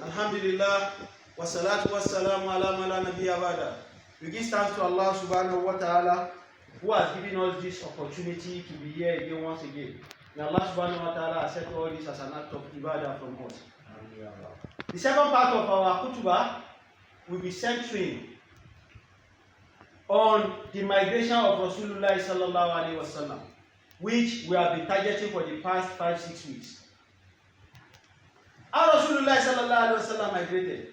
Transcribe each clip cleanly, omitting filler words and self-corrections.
Alhamdulillah, wa salatu wa salamu ala man la nabiyya ba'da. We give thanks to Allah subhanahu wa ta'ala who has given us this opportunity to be here again once again. May Allah subhanahu wa ta'ala accept all this as an act of ibadah from us. The second part of our khutbah will be centering on the migration of Rasulullah sallallahu alaihi wasallam, which we have been targeting for the past 5-6 weeks. How Rasulullah sallallahu alaihi wasallam migrated?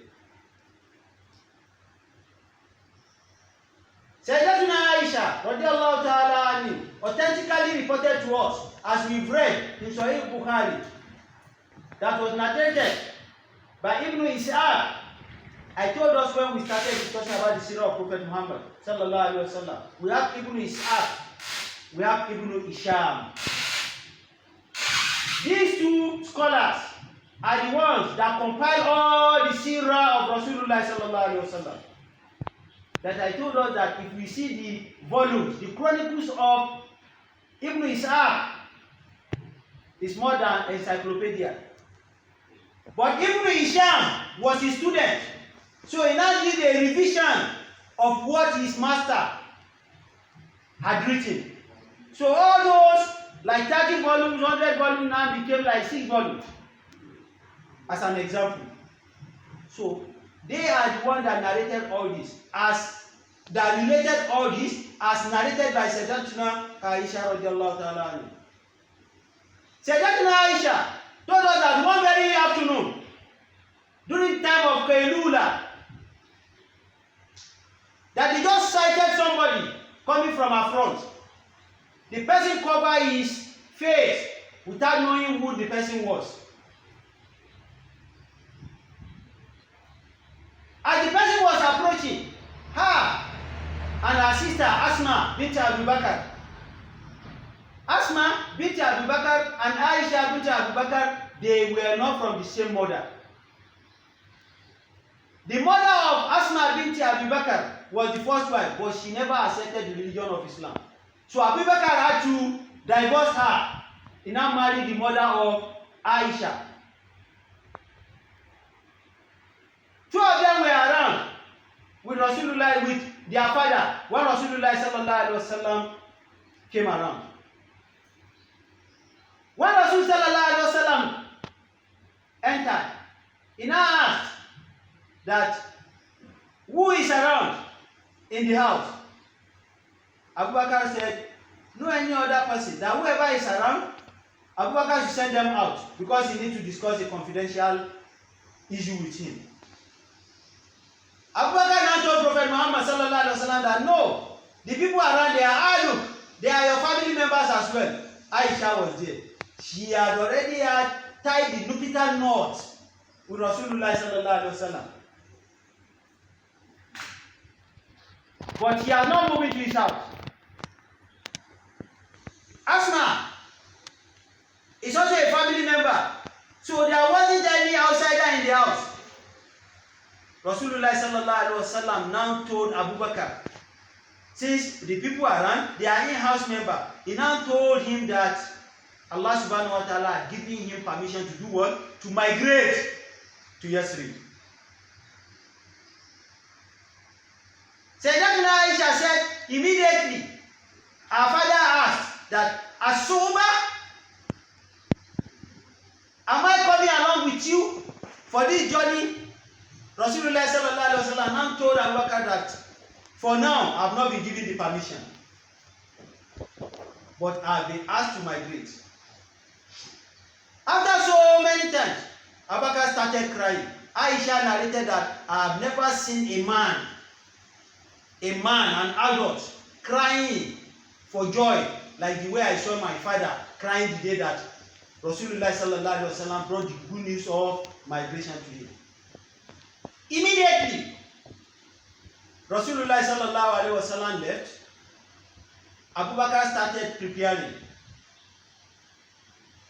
Sayyidatuna Aisha radiyallahu ta'ala anha authentically reported to us, as we've read in Sahih Bukhari, that was narrated by Ibn Ishaq. I told us when we started discussing about the Sirah of Prophet Muhammed sallallahu alaihi wasallam, we have Ibn Ishaq, we have Ibn Isham. These two scholars are the ones that compile all the Sirah of Rasulullah sallallahu alaihi wasallam. That I told us that if we see the volumes, the chronicles of Ibn Ishaq is more than encyclopedia. But Ibn Isham was his student, so he now did a revision of what his master had written. So all those like 30 volumes, 100 volumes now became like 6 volumes, as an example. So they are the ones that narrated all this, that related all this as narrated by Sayyidatuna Aisha radiyallahu ta'ala anha. Sayyidatuna Aisha told us that one very afternoon, during the time of Kailula, that they just sighted somebody coming from her front. The person covered his face without knowing who the person was. As the person was approaching her and her sister Asma bint Abubakar, Asma bint Abubakar and Aisha bint Abubakar, they were not from the same mother. The mother of Asma bint Abubakar was the first wife, but she never accepted the religion of Islam. So Abubakar had to divorce her. He now married the mother of Aisha. Two of them were around with Rasulullah, with their father, when Rasulullah sallallahu alaihi wasallam came around. When Rasul sallallahu alaihi wasallam entered, he now asked that who is around in the house. Abubakar said, no any other person, that whoever is around, Abubakar should send them out because he needs to discuss a confidential issue with him. Abubakar now told Prophet Muhammed sallallahu alaihi wasallam that no, the people around there are, look, they are your family members as well. Aisha was there. She had already tied the nuptial knot with Rasulullah sallallahu alaihi wasallam. But he has not moved into his house. Asma is also a family member, so there wasn't any outsider in the house. Rasulullah sallallahu alaihi wasallam now told Abu Bakr, since the people around, they are in-house member, he now told him that Allah subhanahu wa ta'ala had given him permission to do what? To migrate to Yathrib. Sayyidatuna Aisha said, immediately, our father asked that, As-Suba, am I coming along with you for this journey? Rasulullah sallallahu alaihi wasallam now told Abu Bakr that for now I have not been given the permission, but I have been asked to migrate. After so many times, Abu Bakr started crying. Aisha narrated that I have never seen a man, an adult, crying for joy like the way I saw my father crying the day that Rasulullah sallallahu alaihi wasallam brought the good news of migration to him. Immediately, Rasulullah sallallahu alaihi wasallam left. Abu Bakr started preparing,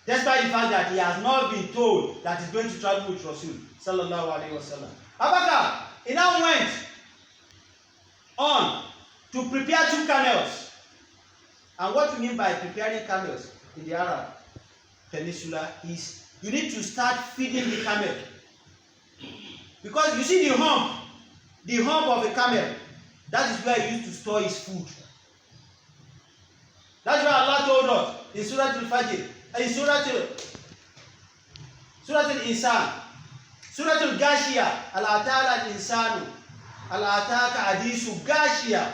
despite the fact that he has not been told that he's going to travel with Rasul sallallahu alaihi wasallam. Abu Bakr, he now went on to prepare 2 camels. And what we mean by preparing camels in the Arab Peninsula is you need to start feeding the camel. Because you see the hump of a camel, that is where he used to store his food. That's why Allah told us in Surah Al-Fajr, in Surah Al-Insan, Surah Al-Ghashiyah, Al-Atala Al-Insanu, Al-Ataka Hadisu Ghashiyah,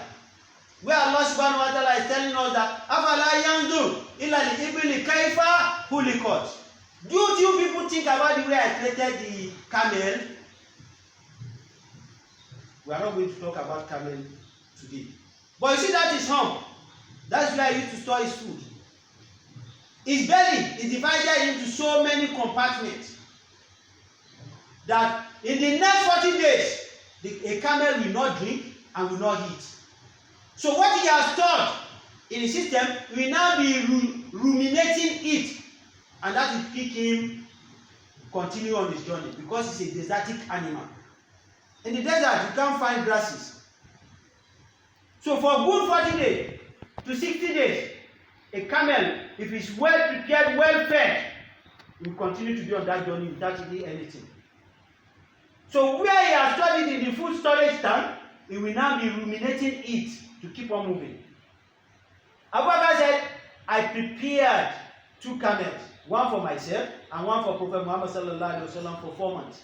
where Allah subhanahu wa ta'ala is telling us that Afala yanzur ila al-ibli kaifa khuliqat. Do you people think about the way I created the camel? We are not going to talk about camel today. But you see, that is hump. That's where he used to store his food. His belly is divided into so many compartments that in the next 40 days, a camel will not drink and will not eat. So what he has stored in the system will now be ruminating it, and that will pick him continue on his journey, because he's a desertic animal. In the desert, you can't find grasses. So for a good 40 days to 60 days, a camel, if it's well prepared, well fed, will continue to be on that journey without eating anything. So where he has stored it in the food storage tank, he will now be ruminating it to keep on moving. Abubakar said, I prepared 2 camels, one for myself and one for Prophet Muhammed for 4 months.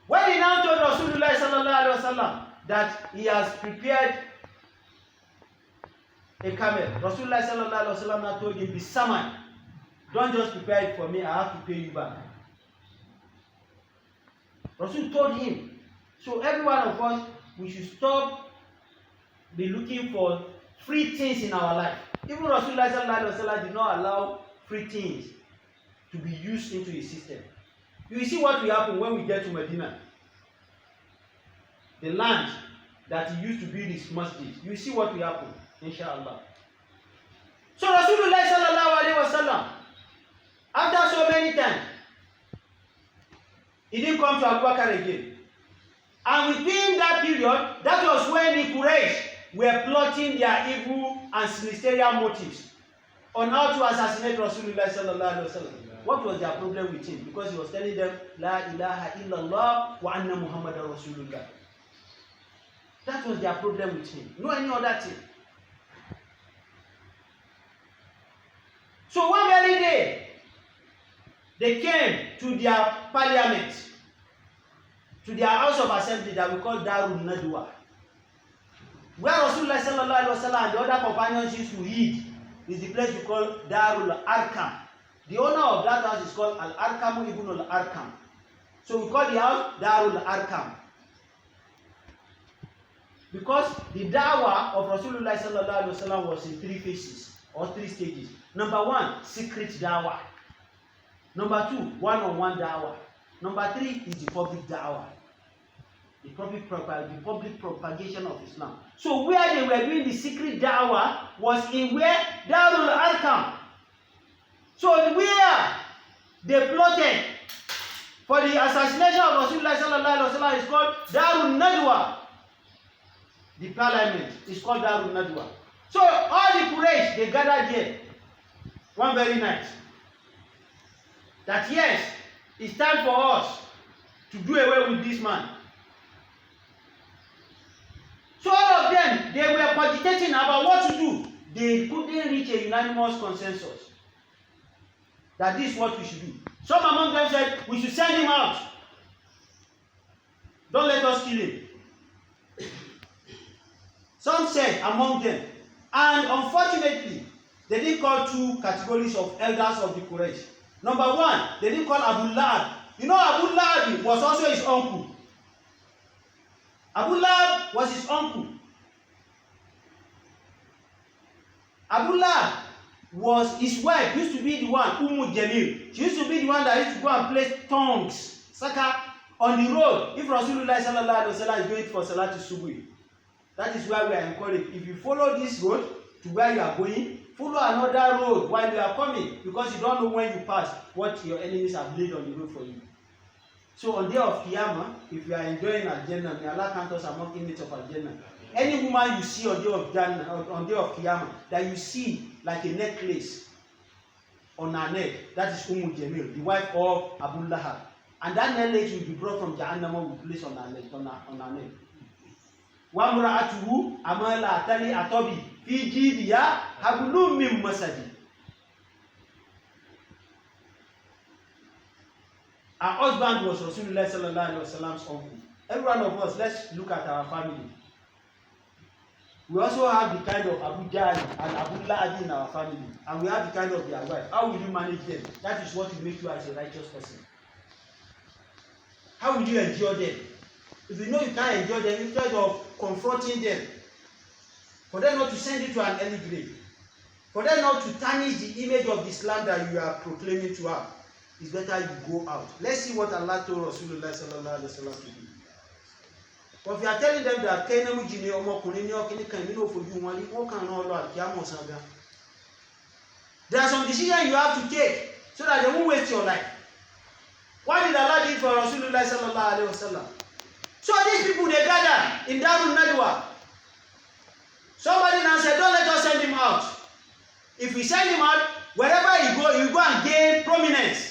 When he now told Rasulullah that he has prepared a camel, Rasulullah now told him, be summoned. Don't just prepare it for me, I have to pay you back. Rasul told him. So every one of us, we should stop be looking for free things in our life. Even Rasulullah did not allow free things to be used into his system. You will see what will happen when we get to Medina. The land that he used to build his masjid. You will see what will happen, inshallah. So Rasulullah sallallahu alaihi wasallam, after so many times, he didn't come to Abubakar again. And within that period, that was when the Quraysh were plotting their evil and sinister motives on how to assassinate Rasulullah sallallahu alaihi wasallam. What was their problem with him? Because he was telling them, La ilaha illallah wa anna Muhammadan Rasulullah. That was their problem with him. No any other thing. So one very day, they came to their parliament, to their house of assembly that we call Darul Nadwa, where Rasulullah sallallahu alaihi wasallam and the other companions used to eat. Is the place we call Darul Arkam. The owner of that house is called Al-Arkam ibn Al-Arkam. So we call the house Darul Arkam. Because the dawah of Rasulullah sallallahu alaihi wasallam was in 3 phases or 3 stages. Number 1, secret dawah. Number 2, one-on-one dawah. Number 3 is the public dawah. The public propagation of Islam. So where they were doing the secret dawah was in where Darul Arkam. So where they plotted for the assassination of Rasulullah sallallahu alaihi wasallam is called Darul Nadwa. The parliament is called Darul Nadwa. So all the Quraysh, they gathered here one very night. That yes, it's time for us to do away with this man. So all of them, they were cogitating about what to do. They couldn't reach a unanimous consensus that this is what we should do. Some among them said, we should send him out. Don't let us kill him. Some said among them, and unfortunately, they didn't call 2 categories of elders of the Quraysh. Number 1, they didn't call Abu Lahab. You know, Abu Lahab was also his uncle. Abu Lahab was his uncle. Abu Lahab was his wife, used to be the one, Jamil. She used to be the one that used to go and place tongues, saka, on the road. If Rasulullah sallallahu alaihi wasallam is going for Salatul Subuh, that is why we are encouraged. If you follow this road to where you are going, follow another road while you are coming, because you don't know when you pass what your enemies have laid on the road for you. So on the day of Qiyamah, if you are enjoying Al-Jannah, may Allah count us among inmates of Al-Jannah. Any woman you see on the day of Qiyamah, that you see like a necklace, on her neck. That is Jamil, the wife of Abu Lahab. And that knowledge will be brought from Jahannam, will be placed on her neck. وَامْرَأَتُهُ أَمَالَ أَتَلِي أَتَوْبِي فِي جِيدِهَا حَبْلٌ مِّن مَّسَدٍ. Her husband was Rasulullah sallallahu alaihi wasallam's uncle. Every one of us, let's look at our family. We also have the kind of Abu Jahl and Abu Lahab in our family, and we have the kind of their wife. How will you manage them? That is what will make you as a righteous person. How will you endure them? If you know you can't endure them, instead of confronting them, for them not to send you to an early grave, for them not to tarnish the image of the Islam that you are proclaiming to have, it's better you go out. Let's see what Allah told Rasulullah sallallahu alaihi wasallam to do. But if you are telling them that there are some decisions you have to take so that they won't waste your life. What did Allah do for Rasulullah sallallahu alaihi wasallam? So these people, they gather in Darul Nadwa. Somebody now said, don't let us send him out. If we send him out, wherever he go and gain prominence.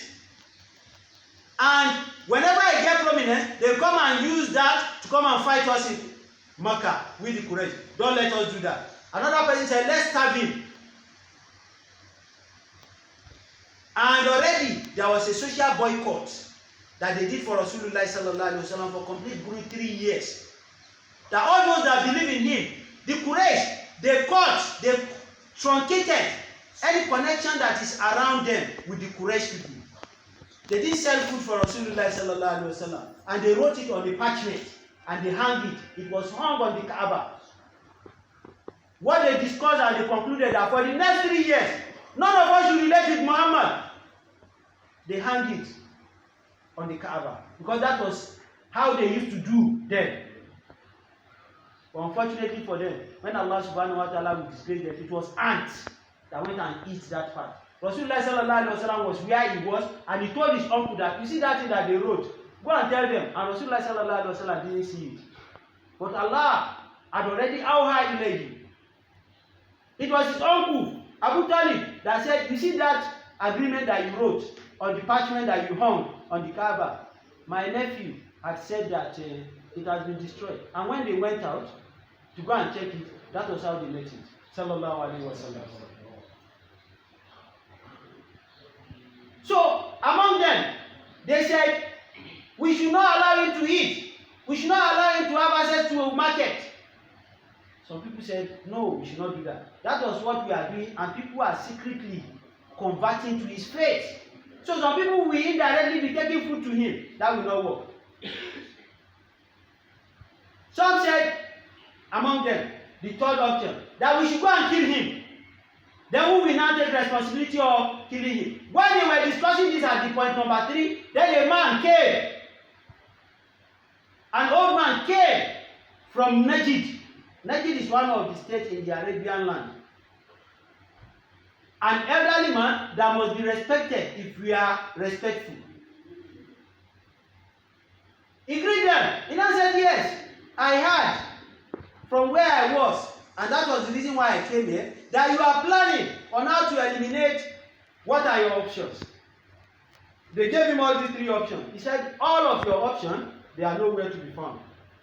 And whenever he get prominence, they come and use that to come and fight us in Makkah with the Quraysh. Don't let us do that. Another person said, let's stab him. And already there was a social boycott that they did for Rasulullah sallallahu alaihi wasallam for complete 3 years. That all those that believe in him, the Quraysh, they cut, they truncated any connection that is around them with the Quraysh people. They didn't sell food for Rasulullah sallallahu alaihi wasallam, and they wrote it on the parchment and they hung it. It was hung on the Kaaba. What they discussed and they concluded that for the next 3 years, none of us should relate with Muhammad. They hung it on the Kaaba because that was how they used to do then. But unfortunately for them, when Allah subhanahu wa ta'ala would disgrace them, it was ants that went and eat that part. Rasulullah sallallahu alaihi wasallam was where he was, and he told his uncle that, you see that thing that they wrote, go and tell them. And Rasulullah sallallahu alaihi wasallam didn't see it. But Allah had already awha. It was his uncle, Abu Talib, that said, you see that agreement that you wrote on the parchment that you hung on the Kaaba? My nephew had said that it has been destroyed. And when they went out to go and check it, that was how they met it. Sallallahu alaihi wasallam. So, among them, they said, we should not allow him to eat. We should not allow him to have access to a market. Some people said, no, we should not do that. That was what we are doing, and people are secretly converting to his faith. So some people will indirectly be taking food to him. That will not work. Some said, among them, the third option, that we should go and kill him. Then we will now take responsibility of killing him. When they were discussing this at the point number 3, then a man came. An old man came from Najd. Najd is one of the states in the Arabian land. An elderly man that must be respected if we are respectful. He greeted them. He now said, yes, I heard from where I was, and that was the reason why I came here, that you are planning on how to eliminate. What are your options? They gave him all these 3 options. He said, all of your options, they are nowhere to be found.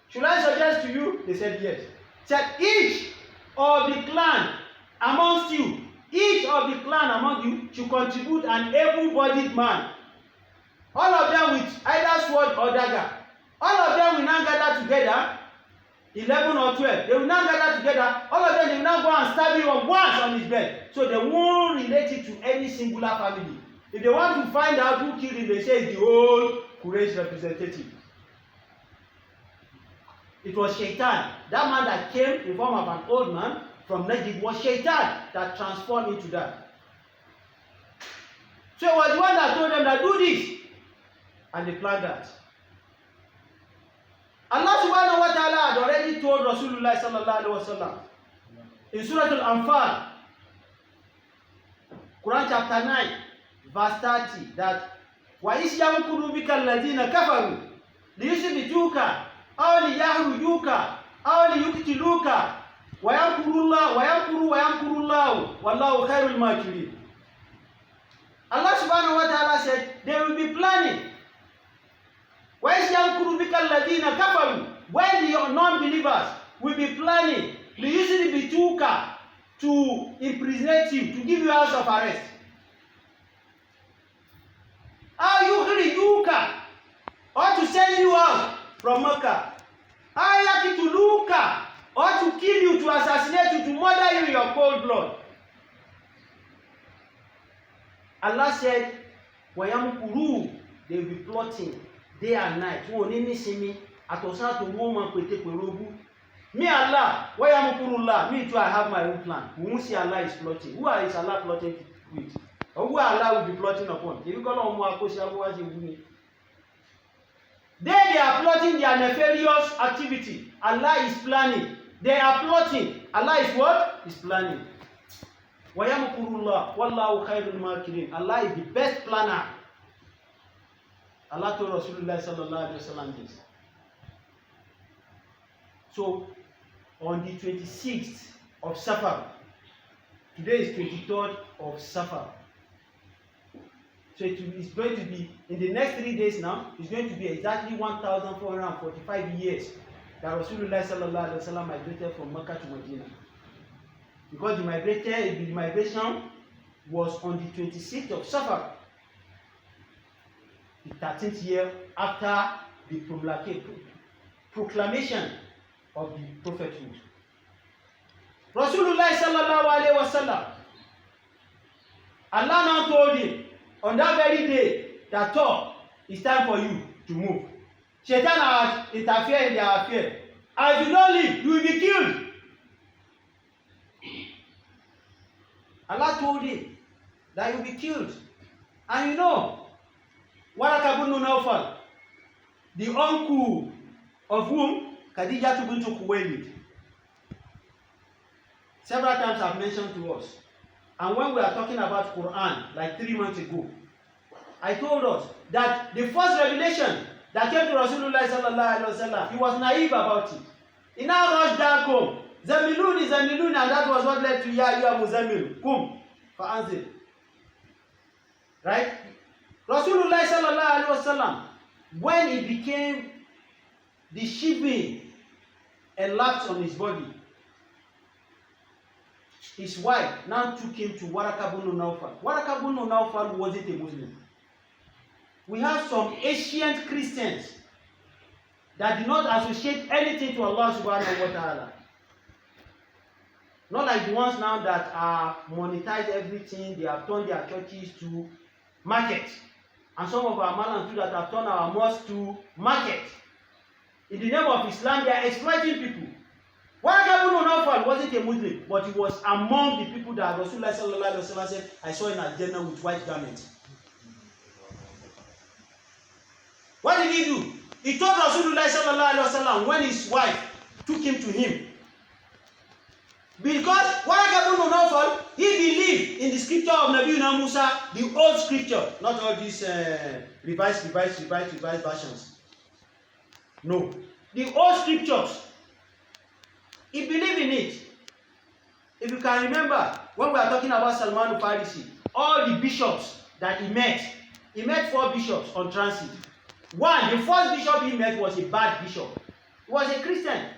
Should I suggest to you? They said, yes. He said, each of the clan amongst you, each of the clan among you should contribute an able-bodied man. All of them with either sword or dagger. All of them will now gather together, 11 or 12. They will now gather together. All of them, they will now go and stab him once on his bed. So they won't relate it to any singular family. If they want to find out who killed him, they say it's the whole Quraysh representative. It was Shaitan. That man that came in form of an old man from Najd was Shaitan that transformed into that. So it was the one that told them that do this. And they planned that. Allah subhanahu wa ta'ala had already told Rasulullah sallallahu alaihi wasallam in Surah Al-Anfal, Quran chapter 9, verse 30, that وَإِذْ يَمْكُرُ بِكَ الَّذِينَ كَفَرُوا لِيُثْبِتُوكَ أَوْ لِيَخْرُجُوكَ أَوْ لِيُقْتِلُوكَ وَيَمْكُرُ اللَّهُ وَيَمْكُرُ اللَّهُ وَاللَّهُ خَيْرُ الْمَاكِرِينَ. Allah subhanahu wa ta'ala said they will be planning. When the non-believers will be planning, they usually be tuka to impersonate you, to give you house of arrest. Or to send you out from Makkah. Or to kill you, to assassinate you, to murder you in your cold blood. Allah said, Wayamkuru, they will be plotting day and night. Me Allah, Wayamkurullah, me too, I have my own plan. We won't see Allah is plotting. Who is Allah plotting with? Or who Allah will be plotting upon? They are plotting their nefarious activity. Allah is planning. They are plotting. Allah is what? Is planning. Wayamkurullah, wallahu khairul makirin. Allah is the best planner. Allah told Rasulullah sallallahu alaihi wasallam this. So, on the 26th of Safar, today is 23rd of Safar. So it's going to be, in the next 3 days now, it's going to be exactly 1,445 years that Rasulullah sallallahu alaihi wasallam migrated from Makkah to Medina. Because the migration was on the 26th of Safar, the 13th year after the proclamation of the prophethood. Rasulullah sallallahu alaihi wasallam, Allah now told him on that very day that it's time for you to move. Shaitan had interfered in their affair. As you don't leave, you will be killed. Allah told him that you will be killed. And you know, Waraka ibn Nawfal, the uncle of whom Khadija bint Khuwaylid, several times I've mentioned to us. And when we are talking about Quran, like 3 months ago, I told us that the first revelation that came to Rasulullah sallallahu alaihi wasallam, he was naive about it. He now rushed down home. Zamiluni, and that was what led to Ya Muzammil, Kum, Fa'anzil. Right? Rasulullah sallallahu alaihi wasallam, when he became the shivering elapsed on his body, his wife now took him to Waraka ibn Nawfal. Waraka ibn Nawfal wasn't a Muslim. We have some ancient Christians that do not associate anything to Allah subhanahu wa ta'ala. Not like the ones now that are monetized everything, they have turned their churches to market. And some of our Malams too that have turned our mosques to market. In the name of Islam, they are exploiting people. Waraka ibn Nawfal wasn't a Muslim, but he was among the people that Rasulullah sallallahu alaihi wasallam said, I saw in Al-Jannah with white garments. What did he do? He told Rasulullah sallallahu alaihi wasallam when his wife took him to him. Because Waraka ibn Nawfal, he believed in the scripture of Nabi Musa, the old scripture, not all these revised versions. No. The old scriptures. He believed in it. If you can remember, when we are talking about Salman al-Farisi, all the bishops that he met 4 bishops on transit. One, the first bishop he met was a bad bishop. He was a Christian.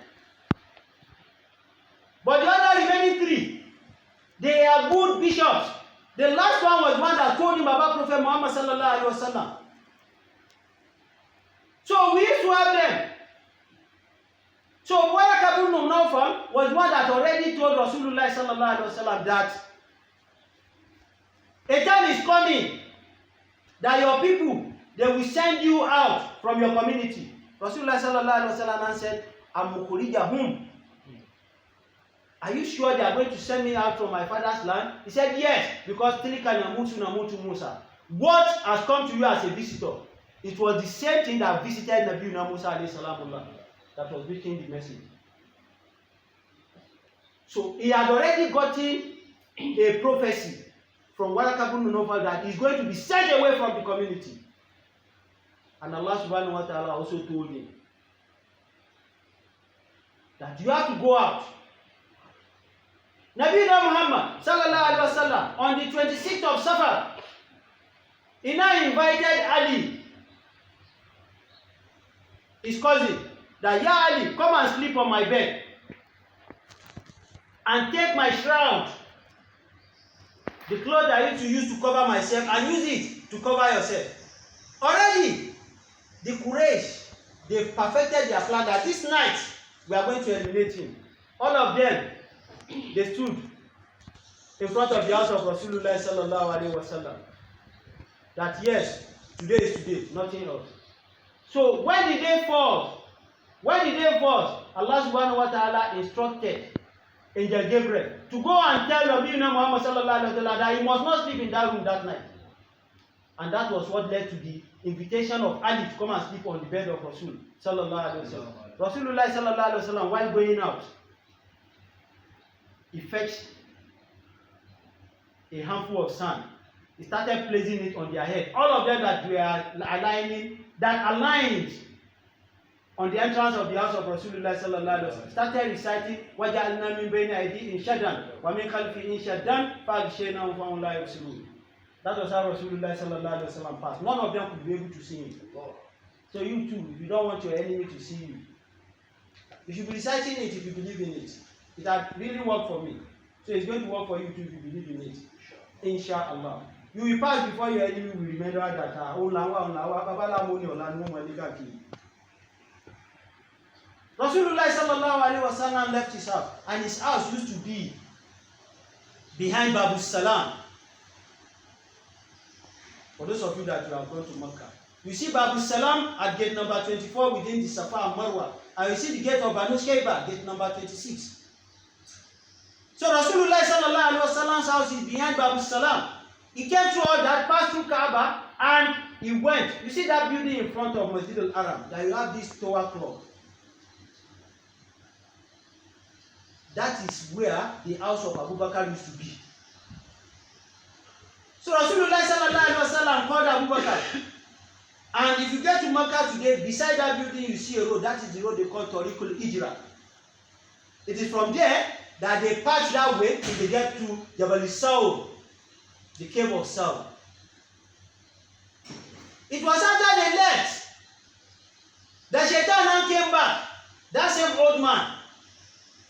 But the other remaining 3, they are good bishops. The last one was one that told him about Prophet Muhammed sallallahu alaihi wasallam. So we used to have them. So Waraka ibn Nawfal was one that already told Rasulullah sallallahu alaihi wasallam that a time is coming that your people, they will send you out from your community. Rasulullah sallallahu alaihi wasallam said, "Am-mukhrijahum." Are you sure they are going to send me out from my father's land? He said, yes, because Tilika Namutu Namutu Musa. What has come to you as a visitor? It was the same thing that visited Nabi Musa alayhi salamullah, that was bringing the message. So he had already gotten a prophecy from Waraka ibn Nawfal that he's going to be sent away from the community. And Allah subhanahu wa ta'ala also told him that you have to go out. Nabi Muhammad sallallahu alaihi wasallam on the 26th of Safar, He now invited Ali, his cousin, that, "Ya Ali, come and sleep on my bed and take my shroud, the cloth I used to use to cover myself, and use it to cover yourself." Already, the Quraysh, they've perfected their plan that this night we are going to eliminate him. All of them, they stood in front of the house of Rasulullah sallallahu alaihi wasallam. That yes, today is today, nothing else. So when the day falls, Allah subhanahu wa ta'ala instructed Angel Gabriel to go and tell Nabi Muhammad sallallahu alaihi wasallam that he must not sleep in that room that night. And that was what led to the invitation of Ali to come and sleep on the bed of Rasul sallallahu alaihi wasallam. Rasulullah sallallahu alaihi wasallam, while going out, he fetched a handful of sand. He started placing it on their head. All of them that aligned on the entrance of the house of Rasulullah sallallahu alaihi wasallam started reciting, "Waja'alna min bayni aydihim shaddan wa min khalfihim shaddan fa'aghshaynahum fahum la yubsirun." That was how Rasulullah sallallahu alaihi wasallam passed. None of them could be able to see him. So you too, if you don't want your enemy to see you, you should be reciting it if you believe in it. It had really worked for me. So it's going to work for you too if you believe in it. Inshallah. You will pass before your enemy will remember that Rasulullah sallallahu alaihi wasallam left his house, and his house used to be behind Babu Salam. For those of you that you have gone to Makkah, you see Babu Salam at gate number 24 within the Safar and Marwa, and you see the gate of Banu Shayba, gate number 26. So Rasulullah sallallahu alaihi wasallam's house is behind Babu Salam. He came through all that, passed through Kaaba, and he went. You see that building in front of Masjid al-Haram, that you have this tower clock. That is where the house of Abubakar used to be. So Rasulullah sallallahu alaihi wasallam called Abubakar. And if you get to Makkah today, beside that building you see a road. That is the road they call Hijrah. It is from there that they pass that way till they get to Jabal Saud, the cave of Saud. It was after they left that Shaitan now came back. That same old man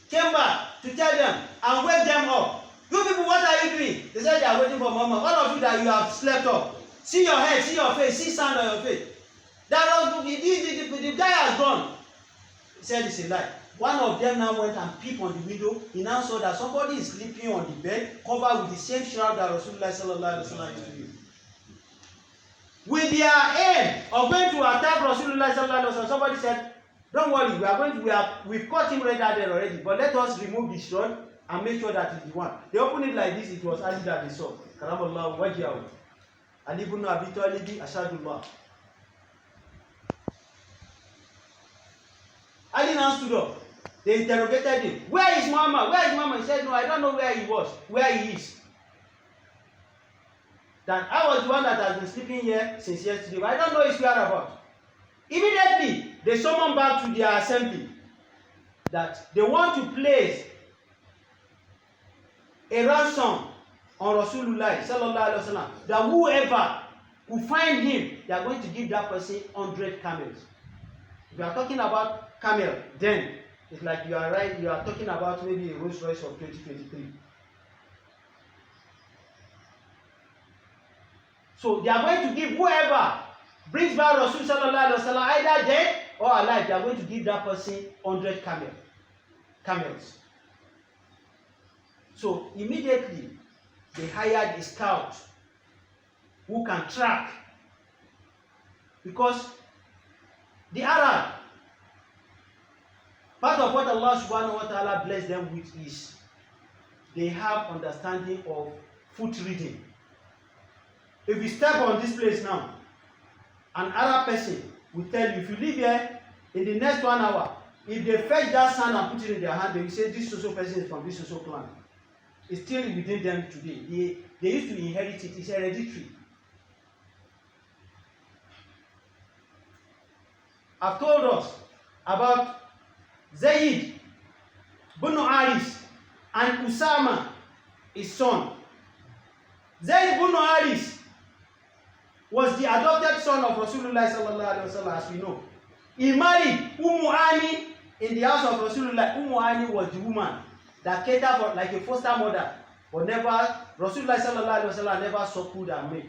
came back to tell them and wake them up. You people, what are you doing? They said they are waiting for Mama. All of you that you have slept up. See your head, see your face, see sand on your face. The guy has gone. He said it's a lie. One of them now went and peeped on the window. He now saw that somebody is sleeping on the bed, covered with the same shroud that Rasulullah sallallahu alaihi wasallam used to use. With their aim of going to attack Rasulullah sallallahu alaihi wasallam, somebody said, "Don't worry, we've caught him right there already, but let us remove the shroud and make sure that it's the one." They opened it like this. It was Ali that they saw. Karamallahu wajhahu. Ali ibn Abi Talib Ashadullah. Ali now stood up. They interrogated him. "Where is Muhammad? Where is Muhammad?" He said, "No, I don't know where he was, where he is. That I was the one that has been sleeping here since yesterday, but I don't know his whereabouts." Immediately, they summoned back to their assembly that they want to place a ransom on Rasulullah sallallahu alaihi wasallam. That whoever who find him, they are going to give that person 100 camels. If you are talking about camel, then it's like you are right. You are talking about maybe a Rolls Royce of 2023. So they are going to give whoever brings back Rasul sallallahu alaihi wasallam either dead or alive. They are going to give that person 100 camels. So immediately they hired a scout who can track, because the Arab, part of what Allah subhanahu wa ta'ala blessed them with is they have understanding of foot reading. If you step on this place now, an Arab person will tell you, if you live here in the next 1 hour, if they fetch that sand and put it in their hand, they will say this social person is from this social clan. It's still within them today. They used to inherit it. It's hereditary. I've told us about Zayd ibn Haris and Usama, his son. Zayd ibn Haris was the adopted son of Rasulullah sallallahu alaihi wasallam, as we know. He married Ani in the house of Rasulullah. Ani was the woman that catered for like a foster mother, but Rasulullah sallallahu alaihi wasallam never suckled her milk.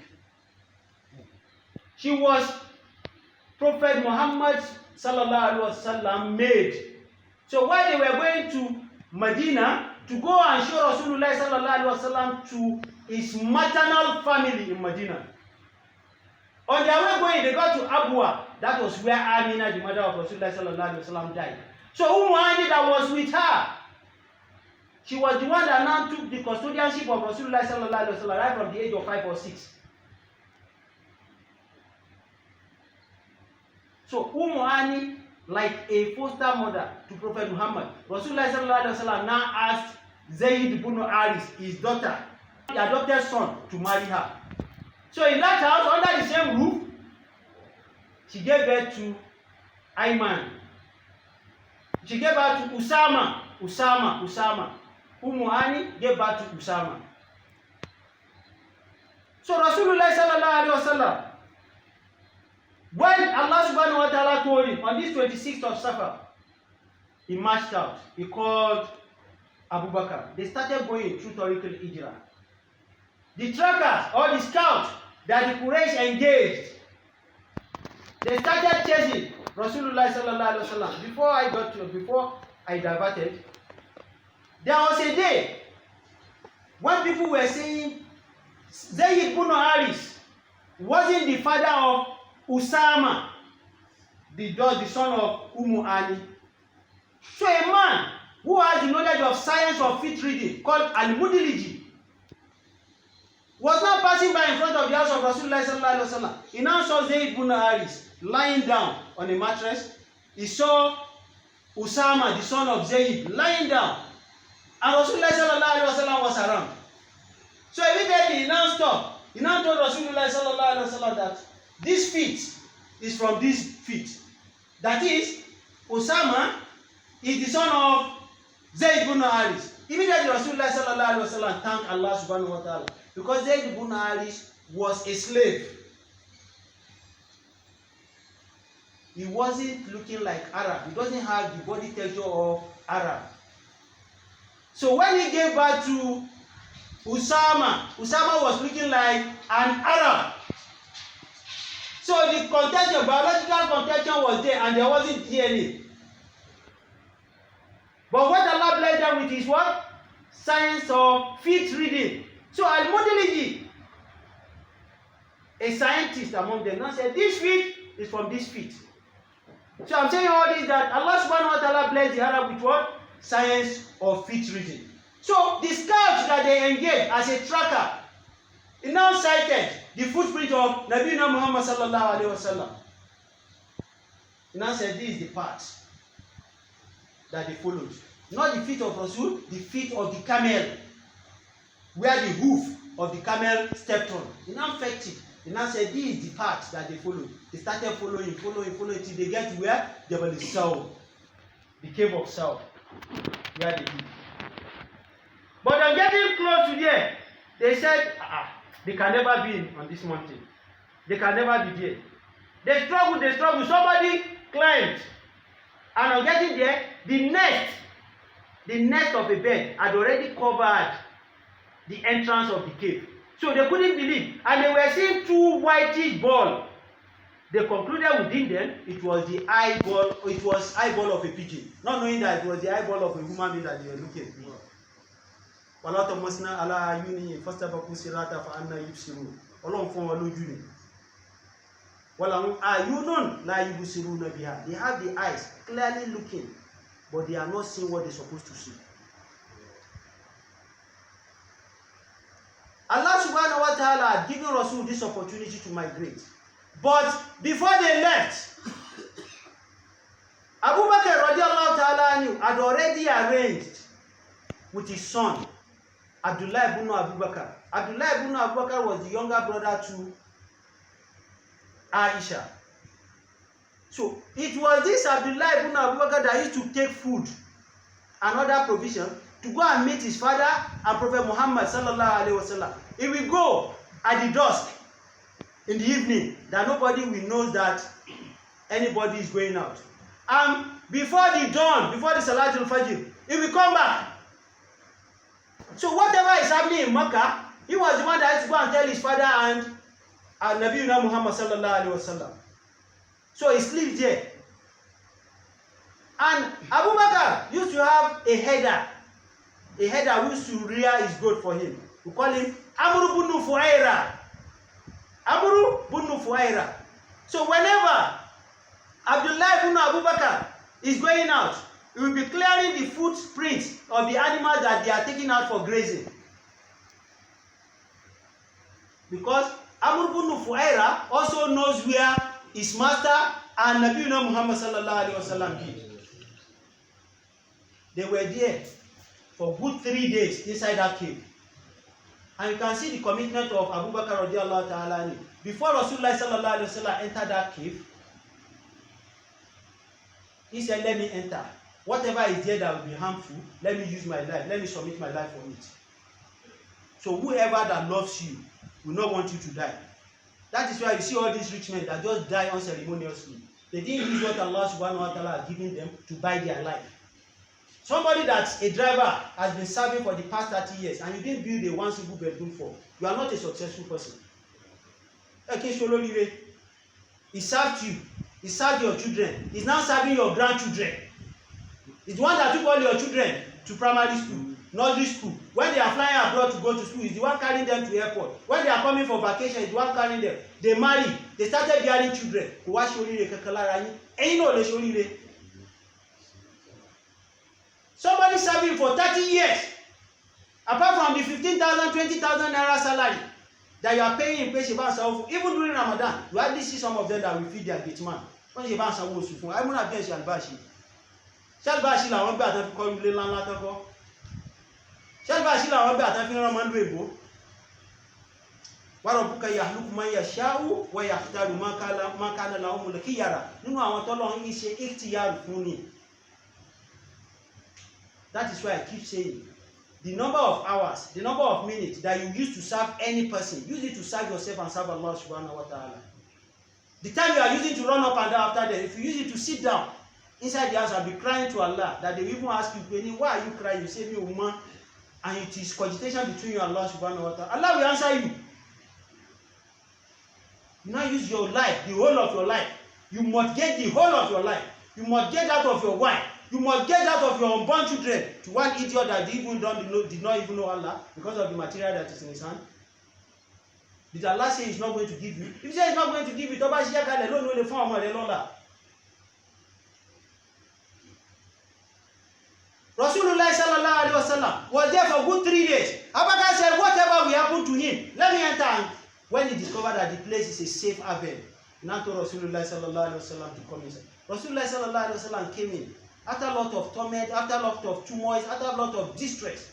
She was Prophet Muhammed sallallahu alaihi wasallam maid. So while they were going to Medina to go and show Rasulullah sallallahu alaihi wasallam to his maternal family in Medina, on their way going, they got to Abuwa. That was where Amina, the mother of Rasulullah sallallahu alaihi wasallam, died. So Ani that was with her, she was the one that now took the custodianship of Rasulullah sallallahu alaihi wasallam right from the age of 5 or 6. So Ani, like a foster mother to Prophet Muhammad, Rasulullah sallallahu alaihi wasallam now asked Zayd ibn Aris, his daughter, the adopted son, to marry her. So in that house, under the same roof, she gave birth to Ayman. She gave birth to Usama. Ani gave birth to Usama. So Rasulullah sallallahu alaihi wasallam, when Allah subhanahu wa ta'ala told him on this 26th of Safar, he marched out. He called Abubakar. They started going through Hijrah. The trackers or the scouts that the Quraysh engaged, they started chasing Rasulullah sallallahu alaihi wasallam. Before I diverted, there was a day when people were saying Zayd ibn Aris wasn't the father of Usama, the son of Ani. So a man who has the knowledge of science of feet reading, called Al-Mudiliji, was now passing by in front of the house of Rasulullah sallallahu alaihi wasallam. He now saw Zayd ibn Aris lying down on a mattress. He saw Usama, the son of Zayd, lying down, and Rasulullah sallallahu alaihi wasallam was around. So immediately he now stopped. He now told Rasulullah sallallahu alaihi wasallam that this feet is from this feet. That is, Usama is the son of Zayd ibn Aris. Immediately Rasulullah sallallahu alaihi wasallam thanked Allah subhanahu wa ta'ala, because Zayd ibn Aris was a slave. He wasn't looking like Arab. He doesn't have the body texture of Arab. So when he gave birth to Usama was looking like an Arab. So the contention, biological contention was there, and there wasn't DNA. But what Allah blessed them with is what? Science of feet reading. So Al-Mudiliji, a scientist among them, now said this feet is from this feet. So I'm saying all this that Allah subhanahu wa ta'ala blessed the Arab with what? Science of feet reading. So the scouts that they engaged as a tracker, he now cited the footprint of Nabi Muhammad sallallahu alaihi wasallam. He now said this is the path that they followed. Not the feet of Rasul, the feet of the camel, where the hoof of the camel stepped on. He now fetched it. He now said this is the path that they followed. They started following till they get to where? Jabal S.A.W, the cave of S.A.W, where they live. But on getting close to there, they said, they can never be on this mountain. They can never be there. They struggled. Somebody climbed. And on getting there, the nest of a bird had already covered the entrance of the cave. So they couldn't believe. And they were seeing two whitish balls. They concluded within them it was the eyeball of a pigeon. Not knowing that it was the eyeball of a human being that they were looking at. Wala tamasna ala ayuni fastabaku sirata fa anna yubsirun. Ọlọ́run fún wọn lójú ni. Wala ayunun la yubsiruna biha. They have the eyes clearly looking, but they are not seeing what they're supposed to see. Allah subhanahu wa ta'ala had given Rasul this opportunity to migrate. But before they left, Abubakar radiallahu ta'ala had already arranged with his son, Abdullah ibn Abubakar. Abdullah ibn Abubakar was the younger brother to Aisha. So it was this Abdullah ibn Abubakar that used to take food and other provision to go and meet his father and Prophet Muhammad sallallahu alaihi wasallam. He will go at the dusk in the evening, that nobody will know that anybody is going out. And before the dawn, before the Salatul Fajr, he will come back. So whatever is happening in Makkah, he was the one that had to go and tell his father and Nabi Muhammad sallallahu alaihi wasallam. So he sleeps there. And Abubakar used to have a header who used to rear his goat for him. We call him Amr ibn Fuhaira. Amr ibn Fuhaira. So whenever Abdullah ibn Abubakar is going out, he will be clearing the footprints of the animals that they are taking out for grazing. Because Amr ibn Fuhaira also knows where his master and Nabi Muhammad sallallahu alaihi wasallam did. They were there for good 3 days inside that cave. And you can see the commitment of Abubakar radiallahu ta'ala. Before Rasulullah sallallahu alaihi wasallam entered that cave, he said, let me enter. Whatever is there that will be harmful, let me use my life. Let me submit my life for it. So whoever that loves you will not want you to die. That is why you see all these rich men that just die unceremoniously. They didn't use what Allah subhanahu wa ta'ala has given them to buy their life. Somebody that's a driver has been serving for the past 30 years and you didn't build a one single bedroom for, you are not a successful person. Okay, he served you. He served your children. He's now serving your grandchildren. He's the one that took all your children to primary school, nursery school. When they are flying abroad to go to school, he's the one carrying them to the airport. When they are coming for vacation, he's the one carrying them. They marry. They started bearing children. Somebody serving for 30 years, apart from the 15,000, 20,000 naira salary that you are paying in place, even during Ramadan, you hardly see some of them that will feed their gate man. When you buy some wood, I'm not against Shalbashi. Shalbashi, I want better to call you Leland Latako. Shalbashi, I want better to Roman Webo. Warabuka Yahluk Maya Shau, where Yahtaru Makana Laum Kiara. No, I want to long is a 80 yard funny. That is why I keep saying, the number of hours, the number of minutes that you use to serve any person, use it to serve yourself and serve Allah subhanahu wa ta'ala. The time you are using to run up and down after them, if you use it to sit down inside the house and be crying to Allah, that they will even ask you, Penny, why are you crying? You say, me, woman, and it is cogitation between you and Allah subhanahu wa ta'ala. Allah will answer you. You now use your life, the whole of your life. You must get the whole of your life. You must get out of your wife. You must get out of your unborn children to one idiot that did not even know Allah because of the material that is in his hand. Did Allah say he's not going to give you? If he says he's not going to give you, Rasulullah sallallahu alaihi wasallam was there for good 3 days. Abubakar said, whatever will happen to him, let me enter. And when he discovered that the place is a safe haven, he now told Rasulullah sallallahu alaihi wasallam to come inside. Rasulullah sallallahu alaihi wasallam came in. After a lot of torment, after a lot of turmoil, after a lot of distress,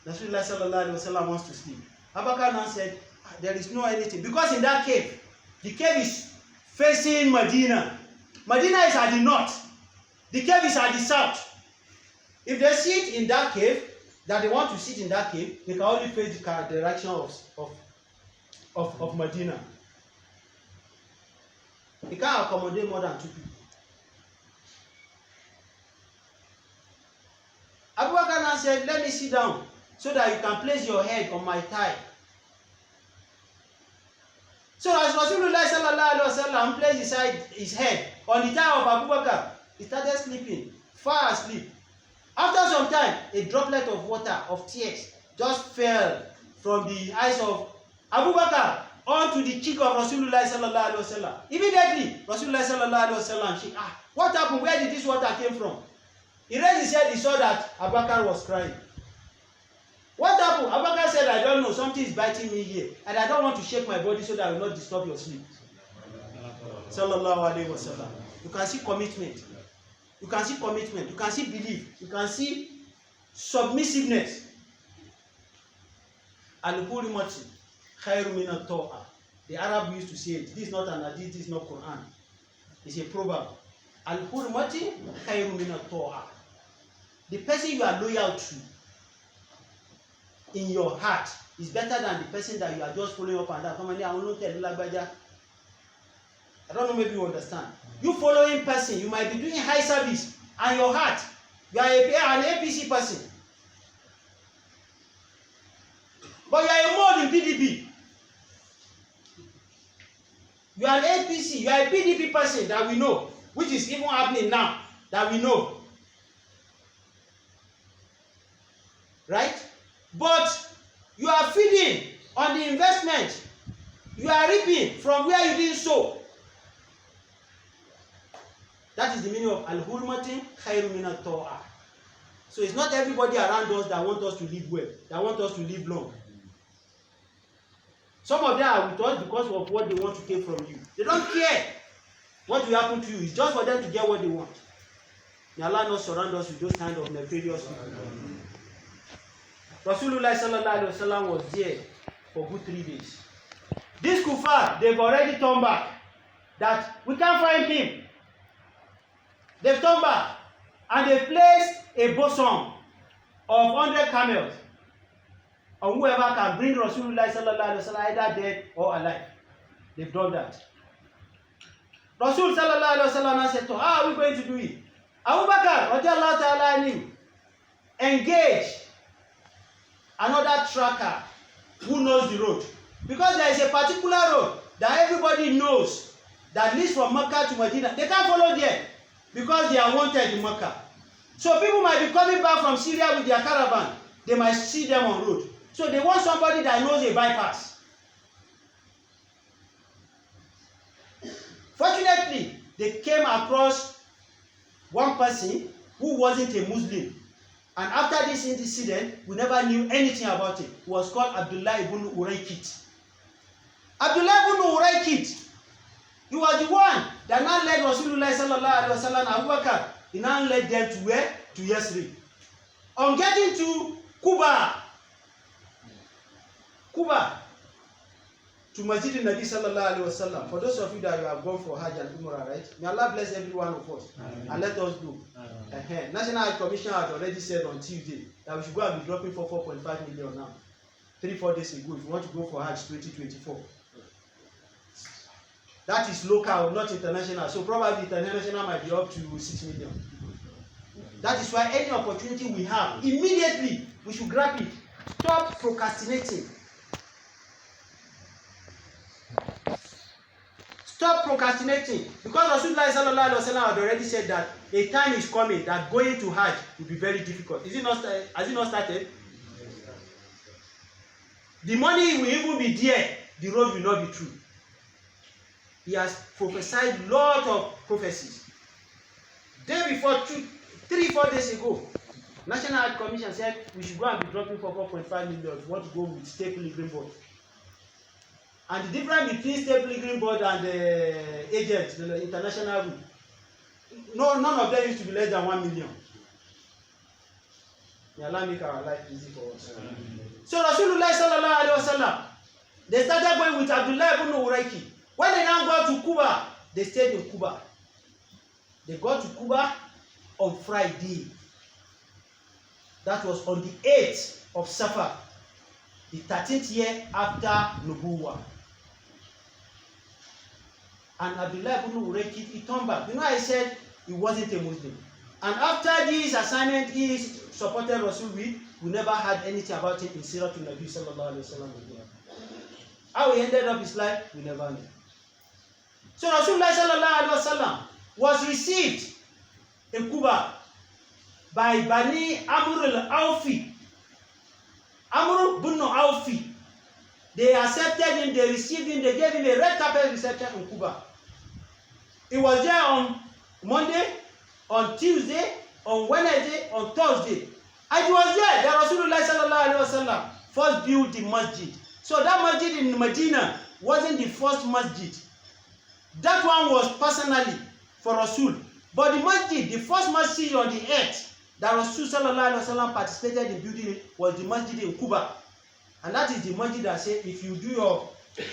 Rasulullah sallallahu alaihi wasallam wants to sleep. Abubakar now said, there is no anything. Because in that cave, the cave is facing Medina. Medina is at the north. The cave is at the south. If they sit in that cave, that they want to sit in that cave, they can only face the direction of Medina. They can't accommodate more than 2 people. Abubakar now said, let me sit down so that you can place your head on my thigh. So as Rasulullah sallallahu alaihi wasallam placed his head on the thigh of Abubakar, he started sleeping, far asleep. After some time, a droplet of water, of tears, just fell from the eyes of Abubakar onto the cheek of Rasulullah sallallahu alaihi wasallam. Immediately, Rasulullah sallallahu alaihi wasallam said, what happened? Where did this water came from? He raised his head, he saw that Abubakar was crying. What happened? Abubakar said, I don't know, something is biting me here, and I don't want to shake my body so that I will not disturb your sleep. Sallallahu alaihi wasallam. You can see commitment. You can see commitment. You can see belief. You can see submissiveness. Al-Hurimati khairu min at-ta'a. The Arab used to say it. This is not an hadith, this is not Quran. It's a proverb. Al-Hurimati khairu min at-ta'a. The person you are loyal to in your heart is better than the person that you are just following up and down. Come on, I will not tell you like I don't know, maybe you understand. You following person, you might be doing high service, and your heart, you are an APC person. But you are a mod in PDP. You are an APC, you are a PDP person that we know, which is even happening now, that we know. Right? But you are feeding on the investment. You are reaping from where you didn't sow. That is the meaning of al-hurmatin khairu min at-ta'a. So it's not everybody around us that want us to live well, that want us to live long. Some of them are with us because of what they want to take from you. They don't care what will happen to you. It's just for them to get what they want. May Allah not surround us with those kind of nefarious people. Rasulullah sallallahu alaihi wasallam was there for good 3 days. This kuffar, they've already turned back. That we can't find him. They've turned back. And they've placed a bosom of 100 camels on whoever can bring Rasulullah sallallahu alaihi wasallam either dead or alive. They've done that. Rasul sallallahu alaihi wasallam said, how are we going to do it? Abubakar radiallahu ta'ala anhu engage another tracker who knows the road. Because there is a particular road that everybody knows that leads from Makkah to Medina. They can't follow there because they are wanted in Makkah. So people might be coming back from Syria with their caravan. They might see them on road. So they want somebody that knows a bypass. Fortunately, they came across one person who wasn't a Muslim. And after this incident, we never knew anything about it. He was called Abdullah ibn Uraykit. Abdullah ibn Uraykit, he was the one that now led Rasulullah sallallahu alaihi wasallam Abubakar. He now led them to where? To Yasrib. On getting to Kuba, to Masjid Nabi sallallahu alaihi wasallam. For those of you that you have gone for Hajj and Umrah, right? May Allah bless every one of us. Amen. And let us go. National Hajj Commission had already said on Tuesday that we should go and be dropping for 4.5 million now. 3-4 days ago, if you want to go for Hajj 2024. That is local, not international. So probably international might be up to 6 million. That is why any opportunity we have, immediately we should grab it. Stop procrastinating. Stop procrastinating. Because Rasulullah sallallahu alaihi wasallam had already said that a time is coming that going to Hajj will be very difficult. Has it not started? The money will even be there. The road will not be true. He has prophesied a lot of prophecies. Day before, 3-4 days ago, National Hajj Commission said we should go and be dropping for 4.5 million. We want to go with State Pilgrim Board. And the difference between State Pilgrim Board and the agents, the international route, none of them used to be less than 1 million. May Allah make our life easy for us. So Rasulullah sallallahu alaihi wasallam, they started going with Abdullah ibn Uraykit. When they now got to Cuba, they stayed in Cuba. They got to Cuba on Friday. That was on the 8th of Safar, the 13th year after Nubuwah. And Abdullah ibn Uraykit, he turned back. You know, I said he wasn't a Muslim. And after this assignment he supported Rasul with, we never heard anything about him in Sirah to Nabi sallallahu alaihi wasallam. How he ended up his life, we never knew. So Rasulullah sallallahu alaihi wasallam was received in Cuba by Bani Amr al-Awfi. Amr ibn Awfi. They accepted him, they received him, they gave him a red carpet reception in Cuba. He was there on Monday, on Tuesday, on Wednesday, on Thursday. And he was there that Rasulullah sallallahu alaihi wasallam first built the masjid. So that masjid in Medina wasn't the first masjid. That one was personally for Rasul. But the masjid, the first masjid on the earth that Rasul sallallahu alaihi wasallam participated in building was the masjid in Cuba. And that is the masjid that says if you do your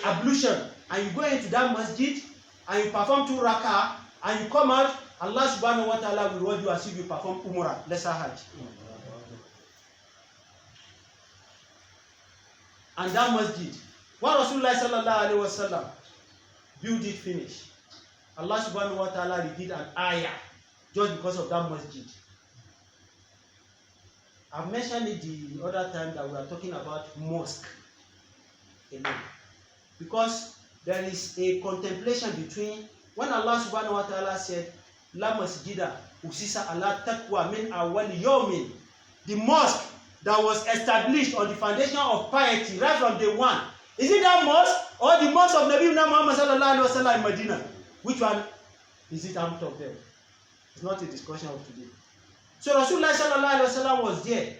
ablution and you go into that masjid and you perform 2 rak'ah and you come out, Allah subhanahu wa ta'ala will reward you as if you perform Umrah, lesser Hajj. And that masjid, when Rasulullah sallallahu alaihi wasallam built it finish, Allah subhanahu wa ta'ala revealed an ayah just because of that masjid. I've mentioned it the other time that we are talking about mosque alone. Because there is a contemplation between when Allah subhanahu wa ta'ala said, La masjida usisa ala taqwa min awwal yawmin, the mosque that was established on the foundation of piety right from day one. Is it that mosque or the mosque of Nabi Muhammad sallallahu alaihi wasallam in Medina? Which one is it out of them? It's not a discussion of today. So Rasulullah sallallahu alaihi wasallam was there,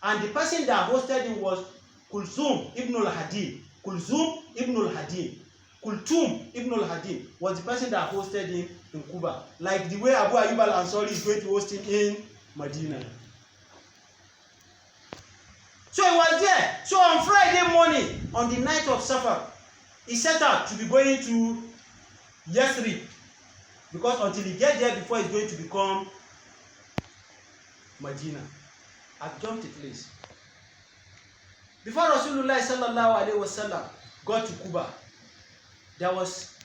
and the person that hosted him was Kulthum ibn al-Hadim. Kulthum ibn al-Hadim. Kulthum ibn al-Hadim was the person that hosted him in Kuba, like the way Abu Ayyub al-Ansari is going to host him in Medina. So he was there. So on Friday morning, on the night of Safar, he set out to be going to Yathrib, because until he gets there before he's going to become Medina. I've jumped a place. Before Rasulullah sallallahu alaihi wasallam got to Kuba, there was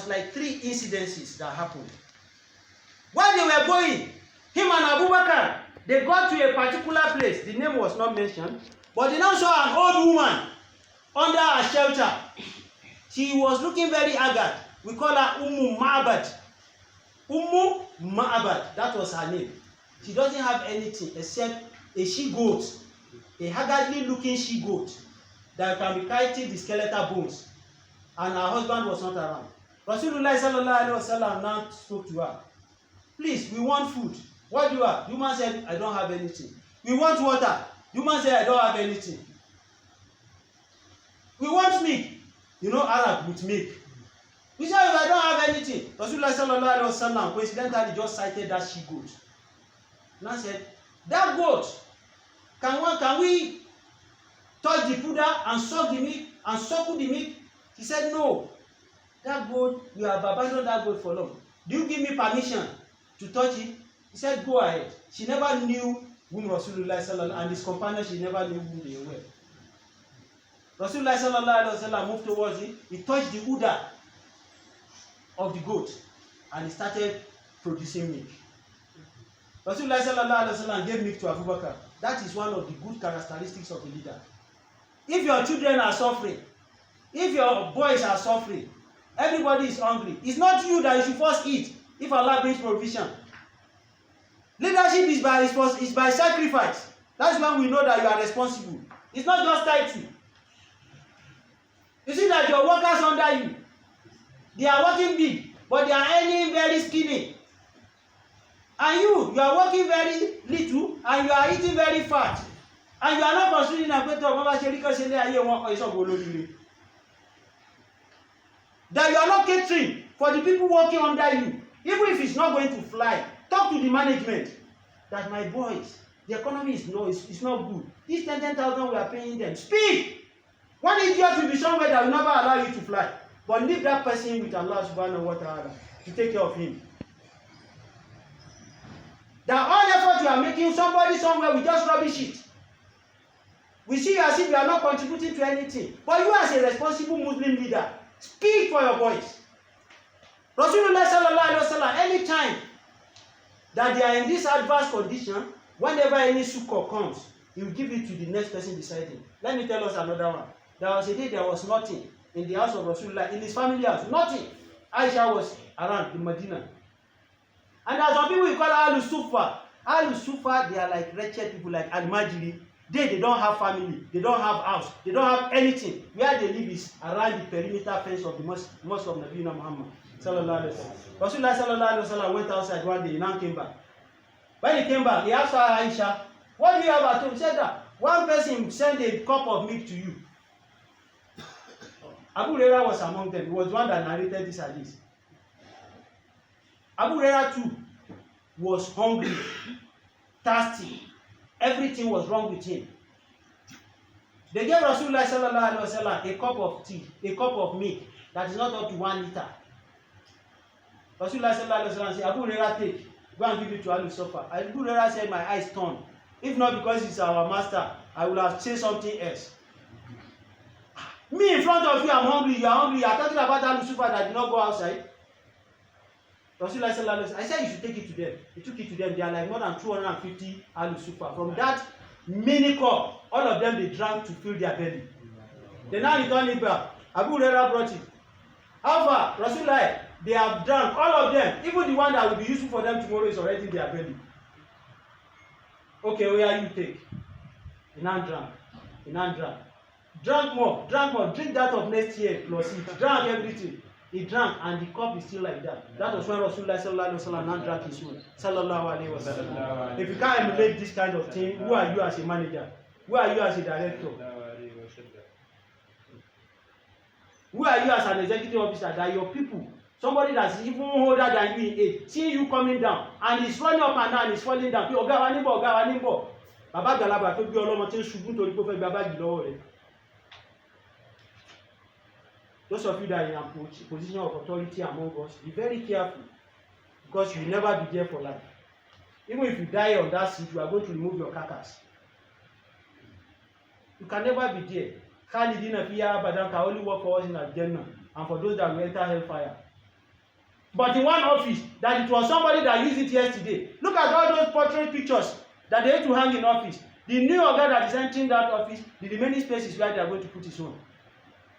like 3 incidences that happened. When they were going, him and Abubakar, they got to a particular place. The name was not mentioned, but they now saw an old woman under a shelter. She was looking very haggard. We call her Ummu Ma'abad. Ummu Ma'abad, that was her name. She doesn't have anything except a she-goat, a haggardly looking she-goat that can be carrying the skeletal bones. And her husband was not around. Rasulullah sallallahu alaihi wasallam now spoke to her. Please, we want food. What do you have? The woman said, I don't have anything. We want water. The woman said, I don't have anything. We want milk. You know Arab with milk. We said, I don't have anything. Rasulullah sallallahu alaihi wasallam coincidentally just cited that she-goat. Now said, that goat, can we touch the powder and suck the milk and suckle the milk? He said, no. That goat, you have abandoned that goat for long. Do you give me permission to touch it? He said, go ahead. She never knew whom Rasulullah sallallahu and his companions, she never knew who they were. Rasulullah sallallahu alaihi wasallam moved towards it. He touched the udder of the goat and he started producing milk. Rasulullah sallallahu alaihi wasallam gave milk to Abubakar. That is one of the good characteristics of a leader. If your children are suffering, if your boys are suffering, everybody is hungry, it's not you that you should first eat if Allah brings provision. Leadership is by sacrifice. That's when we know that you are responsible. It's not just title. You see that your workers under you, they are working big, but they are earning very skinny. And you are working very little, and you are eating very fat. And you are not considering that you are not catering for the people working under you. Even if it's not going to fly, talk to the management that my boys, the economy is not good. These 10,000 we are paying them. Speak! One idiot will be somewhere that will never allow you to fly. But leave that person with Allah subhanahu wa ta'ala to take care of him. That all effort you are making, somebody somewhere will just rubbish it. We see you as if you are not contributing to anything. But you as a responsible Muslim leader, speak for your voice. Rasulullah sallallahu alaihi wasallam, anytime that they are in this adverse condition, whenever any succor comes, he will give it to the next person beside him. Let me tell us another one. There was a day there was nothing in the house of Rasulullah, in his family house, nothing. Aisha was around in Medina. And there are some people we call Ahlul Sufa. Ahlul Sufa, they are like wretched people like Al-Majiri. They don't have family, they don't have house, they don't have anything. Where they live is around the perimeter fence of the mosque of Nabi Muhammed sallallahu alaihi wasallam. Rasulullah sallallahu alaihi wasallam went outside one day, he now came back. When he came back, he asked Aisha, what do you have at home? He said that one person sent a cup of milk to you. Abu Hurairah was among them. He was the one that narrated this hadith. Abu Hurairah too was hungry, thirsty. Everything was wrong with him. They gave Rasulullah sallallahu alaihi wasallam a cup of tea, a cup of milk that is not up to 1 liter. Rasulullah sallallahu alaihi wasallam said, Abu Hurairah, take, go and give it to Ahlul Sufa. Abu Hurairah said, my eyes turned. If not because he's our master, I would have said something else. Me in front of you, I'm hungry, you are hungry, you are talking about Ahlul Sufa that did not go outside. Rasulullah sallallahu alaihi wasallam, I said you should take it to them. He took it to them. They are like more than 250 Ahlul Sufa. From that mini cup, all of them they drank to fill their belly. They now return it back. Abu Hurairah brought it. However, Rasulullah, they have drunk, all of them, even the one that will be useful for them tomorrow is already in their belly. Okay, where you take? He now drank. He now drank. Drank more, drink that of next year plus it. Drank everything. He drank and the cup is still like that. That was when Rasulullah sallallahu alaihi wasallam now drank his own. Sallallahu alaihi wasallam. If you can't emulate this kind of thing, who are you as a manager? Who are you as a director? Who are you as an executive officer? That your people, somebody that's even older than you in age, seeing you coming down and he's running up and down, he's falling down. Ọ̀gá wa níbọ̀, ọ̀gá wa níbọ̀. Bàbá àgbàlagbà tó gbé ọlọ́mọ tí ń ṣubú torí pé ó fẹ́ gba báàgì lọ́wọ́ rẹ̀. Those of you that are in a position of authority among us, be very careful because you will never be there for life. Even if you die on that seat, you are going to remove your carcass. You can never be there. Khalidina fiha abadan can only work for us in Al-Jannah and for those that will enter hellfire. But in one office, that it was somebody that used it yesterday. Look at all those portrait pictures that they had to hang in office. The new organ that is entering that office, the remaining space is where they are going to put his own.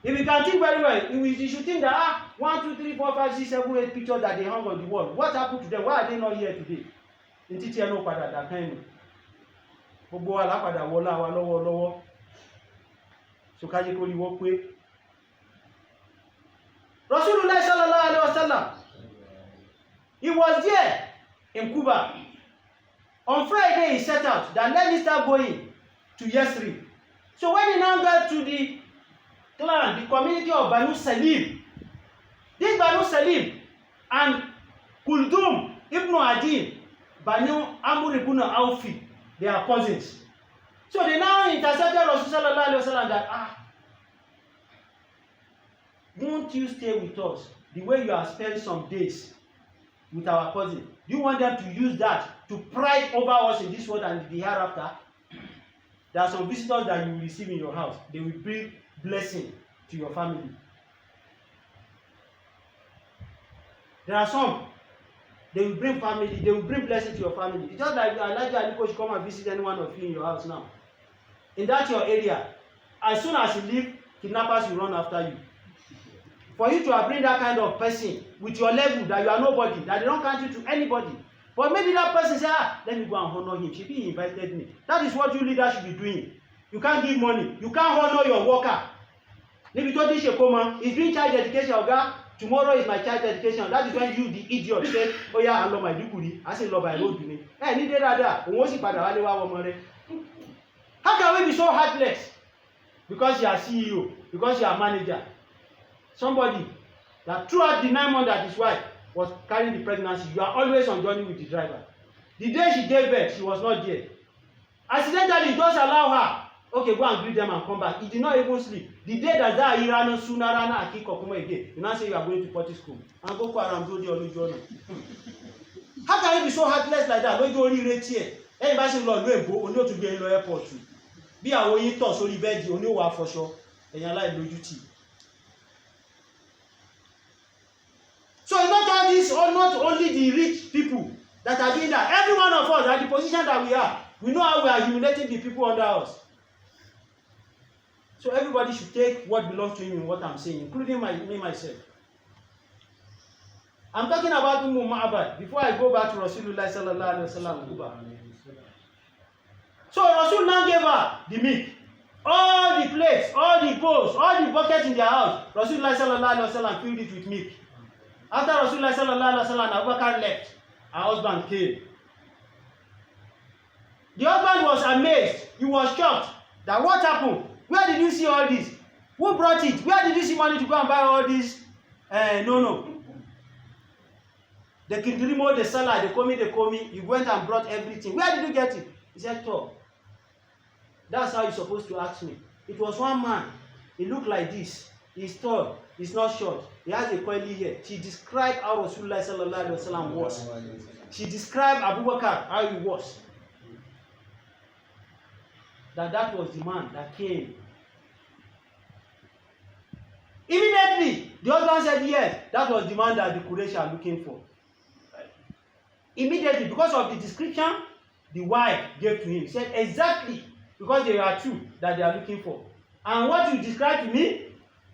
If you can think very well, you should think that 1, 2, 3, 4, 5, 6, 7, 8 pictures that they hung on the wall. What happened to them? Why are they not here today? In títí ẹnu padà dàkẹ́yìn. Gbogbo wa lápadà wọlá wa lọ́wọ́lọ́wọ́. So káyé kó ní wọ́n pé. Rasulullah sallallahu alaihi wasallam, he was there in Cuba. On Friday he set out that let me start going to Yesrib. So when he now got to the clan, the community of Banu Salim, this Banu Salim and Kuldum Ibn Adin, Banu Amr ibn Awfi, they are cousins. So they now intercepted Rasulullah that won't you stay with us the way you have spent some days with our cousin? Do you want them to use that to pride over us in this world and the hereafter? There are some visitors that you will receive in your house. They will bring blessing to your family. There are some, they will bring family, they will bring blessing to your family. It's just like Elijah Aliko should come and visit any one of you in your house now. In that your area, as soon as you leave, kidnappers will run after you. For you to bring that kind of person with your level, that you are nobody, that they don't count you to anybody. But maybe that person say, let me go and honor him. He invited me. That is what you leaders should be doing. You can't give money. You can't honor your worker. Maybe told you come, he's doing child education, okay? Tomorrow is my child education. That is when you, the idiot, say, oh yeah, I love my dukuri. I say, love my road to me. Hey, need that. How can we be so heartless? Because you are CEO, because you are manager. Somebody that throughout the 9 months that his wife was carrying the pregnancy, you are always on journey with the driver. The day she gave birth, she was not there. Accidentally, just allow her. Okay, go and greet them and come back. He did not even sleep. The day that Irano Sunarana Aki Kokuma again, you now say you are going to potty school. And go and do the journey. How can you be so heartless like that? Don't you only rate here? Anybody say, Lord, we know to be in the airport too. Be a way you toss only bed, you know what for sure. And your life no duty. So it's not all this, or not only the rich people that are doing that. Every one of us, at the position that we are, we know how we are humiliating the people under us. So everybody should take what belongs to him in what I'm saying, including me myself. I'm talking about Muhammad before I go back to Rasulullah sallallahu alaihi wasallam. So Rasul now gave her the milk, all the plates, all the bowls, all the buckets in their house. Rasulullah sallallahu alaihi wasallam filled it with milk. After Rasulullah sallallahu alaihi wasallam, Abubakar left. Her husband came. The husband was amazed. He was shocked. That what happened? Where did you see all this? Who brought it? Where did you see money to go and buy all this? No. The kindrimo, the seller, the komi. You went and brought everything. Where did you get it? He said, "Tall." That's how you're supposed to ask me. It was one man. He looked like this. He's tall. He's not short. He has a curly hair. She described how Rasulullah sallallahu alaihi wasallam was. She described Abubakar how he was. That was the man that came. Immediately, the husband said, yes, that was the man that the Qurayshi are looking for. Immediately, because of the description the wife gave to him, said exactly, because they are two that they are looking for. And what you described to me,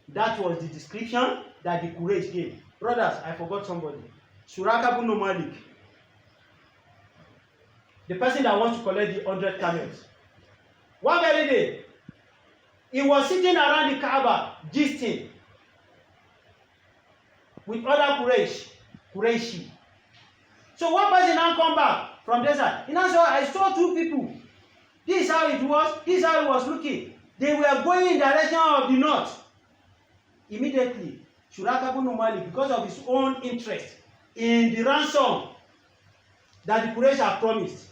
that was the description that the Quraysh gave. Brothers, I forgot somebody. Suraka ibn Malik. The person that wants to collect the 100 camels. One very day, he was sitting around the Kaaba, gisting with other Qurayshi. So one person now come back from there side. He now said, I saw two people. This is how it was. This is how it was looking. They were going in the direction of the north. Immediately, Suraka ibn Malik, because of his own interest in the ransom that the Quraysh have promised,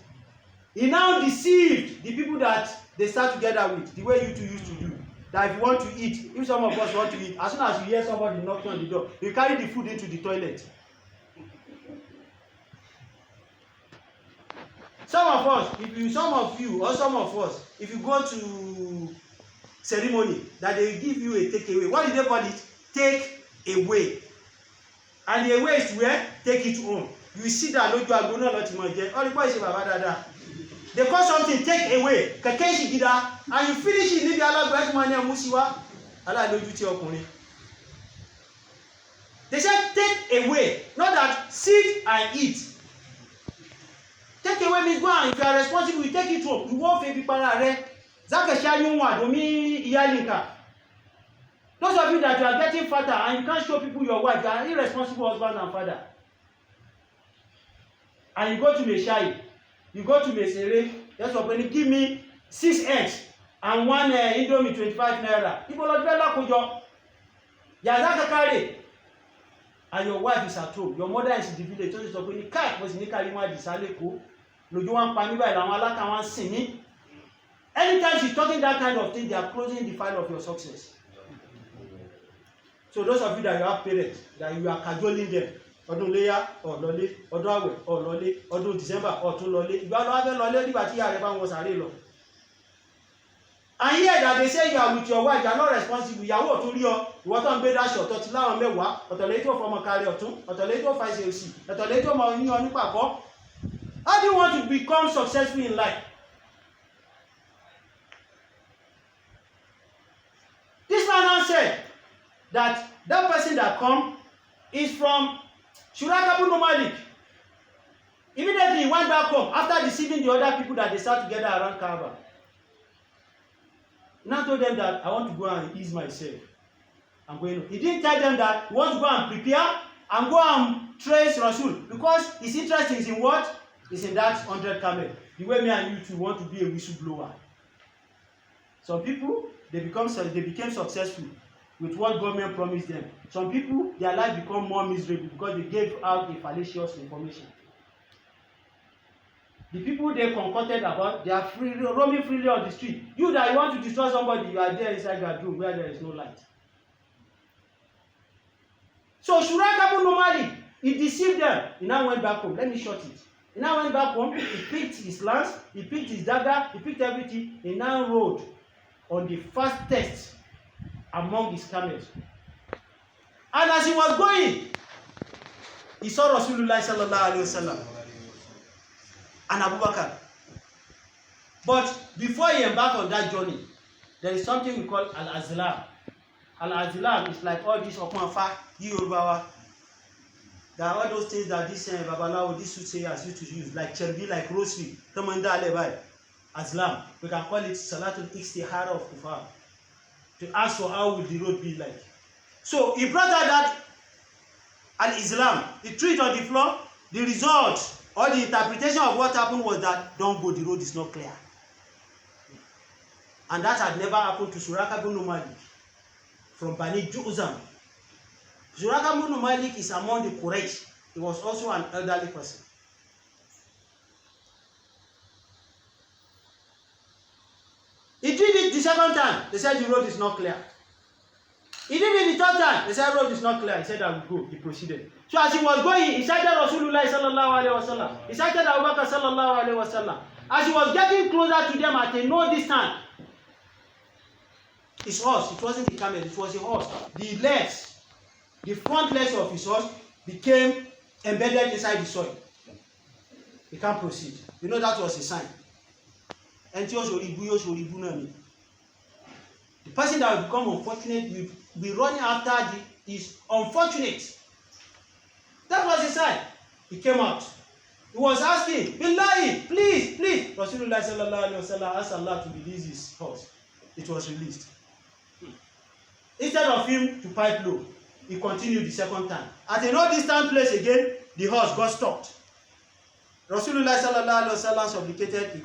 he now deceived the people that they start together with, the way you two used to do. That if you want to eat, if some of us want to eat, as soon as you hear somebody knocking on the door, you carry the food into the toilet. Some of us, some of us, if you go to ceremony, that they give you a takeaway. What do they call it? Take away. And the away is where? Take it home. You see that no, you are going to let him get. All the boys say, Baba Dada. They call something take away. Kakeshi gida. And you finish it, maybe Allah grant money and musiwa. Allah no duty okunrin. They said take away. Not that sit and eat. Take away means go and if you are responsible, you take it home. You won't pay people are Zaka shanyun wa domi iyalinka. Those of you that you are getting fatter and you can't show people your wife, you are irresponsible husband and father. And you go to Meshai, you go to Mesere, that's what when you give me 6 eggs and 1 Indomie 25 naira. People are very kojo. Yazaka carry. And your wife is at home. Your mother is in the village. So it's when you can't was in Nicarima Disaleko. No, you want Paniba and Malaka want singing. Anytime she's talking that kind of thing, they are closing the file of your success. So those of you that you have parents, that you are cajoling them, Odun Leya or Lole, Odun Awe or Lole, Odun December or Tun Lole, you are not having Lole, but here everyone was a real. And here that they say you are with your wife, you are not responsible. You are what to you want to be that short, or to allow me what, or to let you from a career or two, or to let you find CLC, or to let you money on Papa. How do you want to become successful in life? This man said that that person that come is from Suraka ibn Malik. Immediately he went back home after deceiving the other people that they sat together around Kaaba. He now told them that I want to go and ease myself. I'm going. He didn't tell them that he wants to go and prepare and go and trace Rasul because his interest is in what? Is in that 100 camel. The way me and you two want to be a whistleblower. Some people they became successful with what government promised them. Some people their life become more miserable because they gave out a fallacious information. The people they concocted about, they are freely roaming freely on the street. You that you want to destroy somebody, you are there inside your room where there is no light. So Suraka ibn Malik, he deceived them. He now went back home. Let me short it. He now went back home. He picked his lance. He picked his dagger. He picked everything. He now rode on the fastest among his camels. And as he was going, he saw Rasulullah sallallahu alaihi wasallam and Abubakar. But before he embarked on that journey, there is something we call Al-Azlam. Al-Azlam is like all this Okunfa, Yorubawa. There are all those things that this Babalawo, this soothsayers used to use, like cherbi, like rosary, Tamanda Alebai, Azlam. We can call it Salatul Ikstihara of Kufar. To ask for how will the road be like. So he brought out that Al-Islam. He threw it on the floor. The result or the interpretation of what happened was that don't go, the road is not clear. And that had never happened to Suraka ibn Malik from Bani Ju'zam. Suraka ibn Malik is among the Quraysh. He was also an elderly person. He did it the second time. They said the road is not clear. He did it the third time. They said the road is not clear. He said I will go. He proceeded. So as he was going, he sighted Rasulullah sallallahu alaihi wasallam. He sighted Abubakar sallallahu alaihi wasallam. As he was getting closer to them at a no distance, his horse, it wasn't a camel, it was a horse. The legs, the front legs of his horse became embedded inside the soil. He can't proceed. You know, that was a sign. And the person that will become unfortunate will be running after is unfortunate. That was a sign. He came out. He was asking, Billahi, please, please. Rasulullah sallallahu alaihi wasallam asked Allah to release his horse. It was released. Instead of him to pipe low, he continued the second time. At a no distant place again, the horse got stopped. Rasulullah sallallahu alaihi wasallam supplicated, he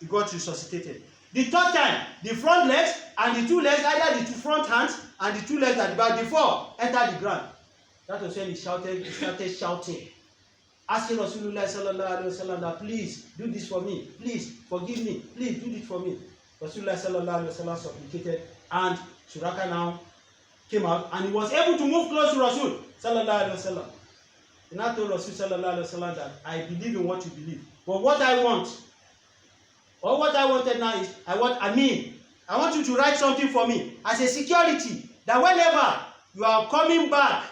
got resuscitated. The third time, the front legs and the two legs, either the two front hands and the two legs at the back, before entered the ground. That was when he started shouting, asking Rasulullah sallallahu alaihi wasallam that please do this for me, please forgive me, please do this for me. Rasulullah sallallahu alaihi wasallam supplicated, and Suraka now came out, and he was able to move close to Rasul sallallahu alaihi wasallam. He now told Rasul sallallahu alaihi wasallam that I believe in what you believe, but what I want, or what I wanted now is, I want you to write something for me as a security, that whenever you are coming back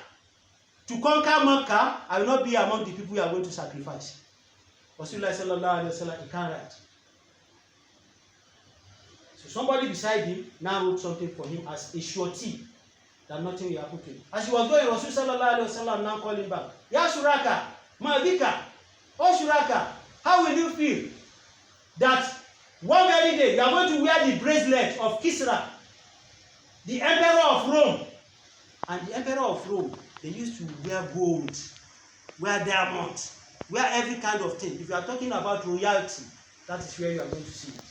to conquer Makkah, I will not be among the people you are going to sacrifice. Rasulullah sallallahu alaihi wasallam, he can't write. So somebody beside him now wrote something for him as a surety that nothing will happen to him. As he was going, Rasul sallallahu alaihi wasallam now called him back. Ya Suraka, ma bika, oh Suraka, how will you feel that one very day you are going to wear the bracelet of Kisra, the emperor of Rome? And the emperor of Rome, they used to wear gold, wear diamonds, wear every kind of thing. If you are talking about royalty, that is where you are going to see it.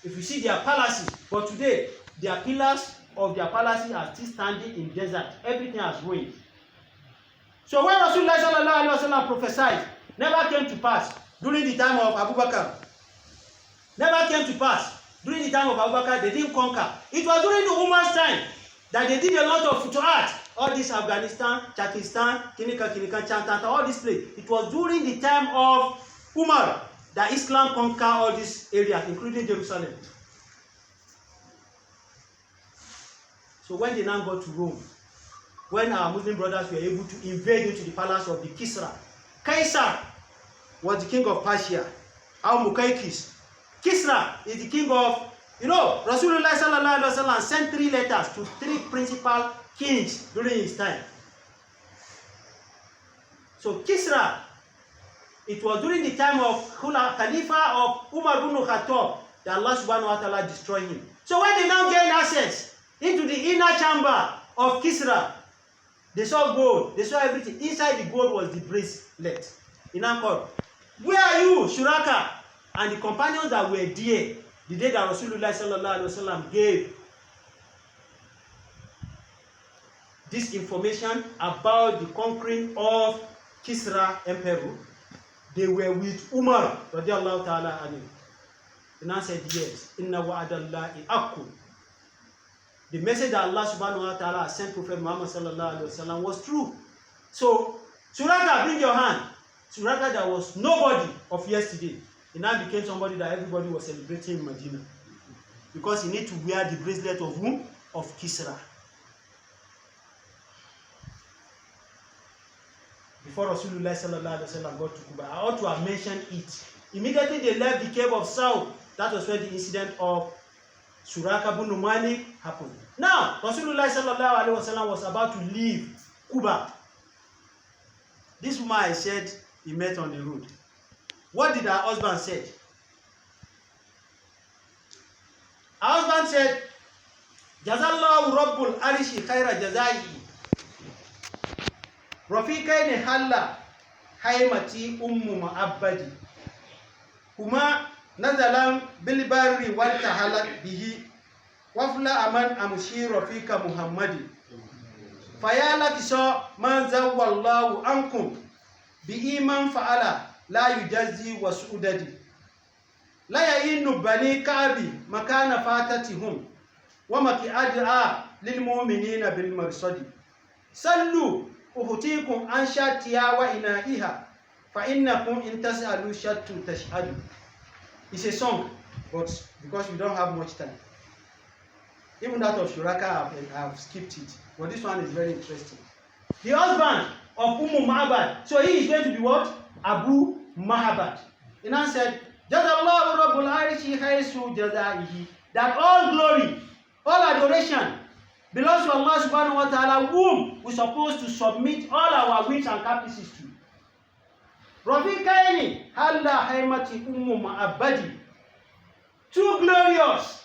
If you see their palaces, but today, their pillars of their palaces are still standing in desert. Everything has ruined. So when Rasulullah sallallahu alaihi wasallam prophesied, never came to pass during the time of Abubakar. Never came to pass during the time of Abubakar. They didn't conquer. It was during the Umar's time that they did a lot of futuhat. All this Afghanistan, Pakistan, Kinika, Chantanta, all this place. It was during the time of Umar that Islam conquered all these areas, including Jerusalem. So when they now got to Rome, when our Muslim brothers were able to invade into the palace of the Kisra, Caesar was the king of Persia, Al-Mukaykis. Kisra is the king of, Rasulullah sallallahu alaihi wasallam sent 3 letters to 3 principal kings during his time. So Kisra, it was during the time of Khalifa of Umar ibn Khattab that Allah subhanahu wa ta'ala destroyed him. So when they now gained access into the inner chamber of Kisra, they saw gold, they saw everything. Inside the gold was the bracelet. He now called, where are you, Shuraka? And the companions that were there, the day that Rasulullah sallallahu alaihi wasallam gave this information about the conquering of Kisra Emperor, they were with Umar radiallahu ta'ala anhu. And I said, yes, inna wa'adallahi akku. The message that Allah subhanahu wa ta'ala sent Prophet Muhammed sallallahu alaihi wasallam was true. So, Suraka, bring your hand. Suraka, that was nobody of yesterday. He now became somebody that everybody was celebrating in Medina. Because he need to wear the bracelet of whom? Of Kisra. Before Rasulullah sallallahu alaihi wasallam got to Kuba, I ought to have mentioned it. Immediately they left the cave of Saud. That was when the incident of Suraka bin Malik happened. Now, Rasulullah sallallahu alaihi wasallam was about to leave Kuba. This woman I said he met on the road. What did her husband say? Her husband said, Jazallahu Rabbul Arishi Khaira Jazai. Rafiqaini Halla Haimati Ummu Ma'abbadi. Huma Nazalam Bilbari Walta Halak Bihi. Wafla Aman Amushi Rafika Muhammadi. Fayala Kiso Manza Wallahu Ankum. Bi Iman Fa'ala. La yujazi wa su'udadi. La ya'inu bani ka'abi makana fatatihum. Wa maki ad'a lil mu'minina bil marsadi. Sallu uhutikum an shatiya wa ina'iha. Fa innakum in tas'alu shattu tashhadu. It's a song, but because we don't have much time. Even that of Shuraka, I have skipped it. But this one is very interesting. The husband of Ma'bad. So he is going to be what? Abu Mahabad. He now said, Jazallahu Rabbul Arishi Khaisu Jazaihi. That all glory, all adoration belongs to Allah subhanahu wa ta'ala, whom we're supposed to submit all our whims and caprices to. Rafikaini Halla Haimati Ma'abadi. Too glorious,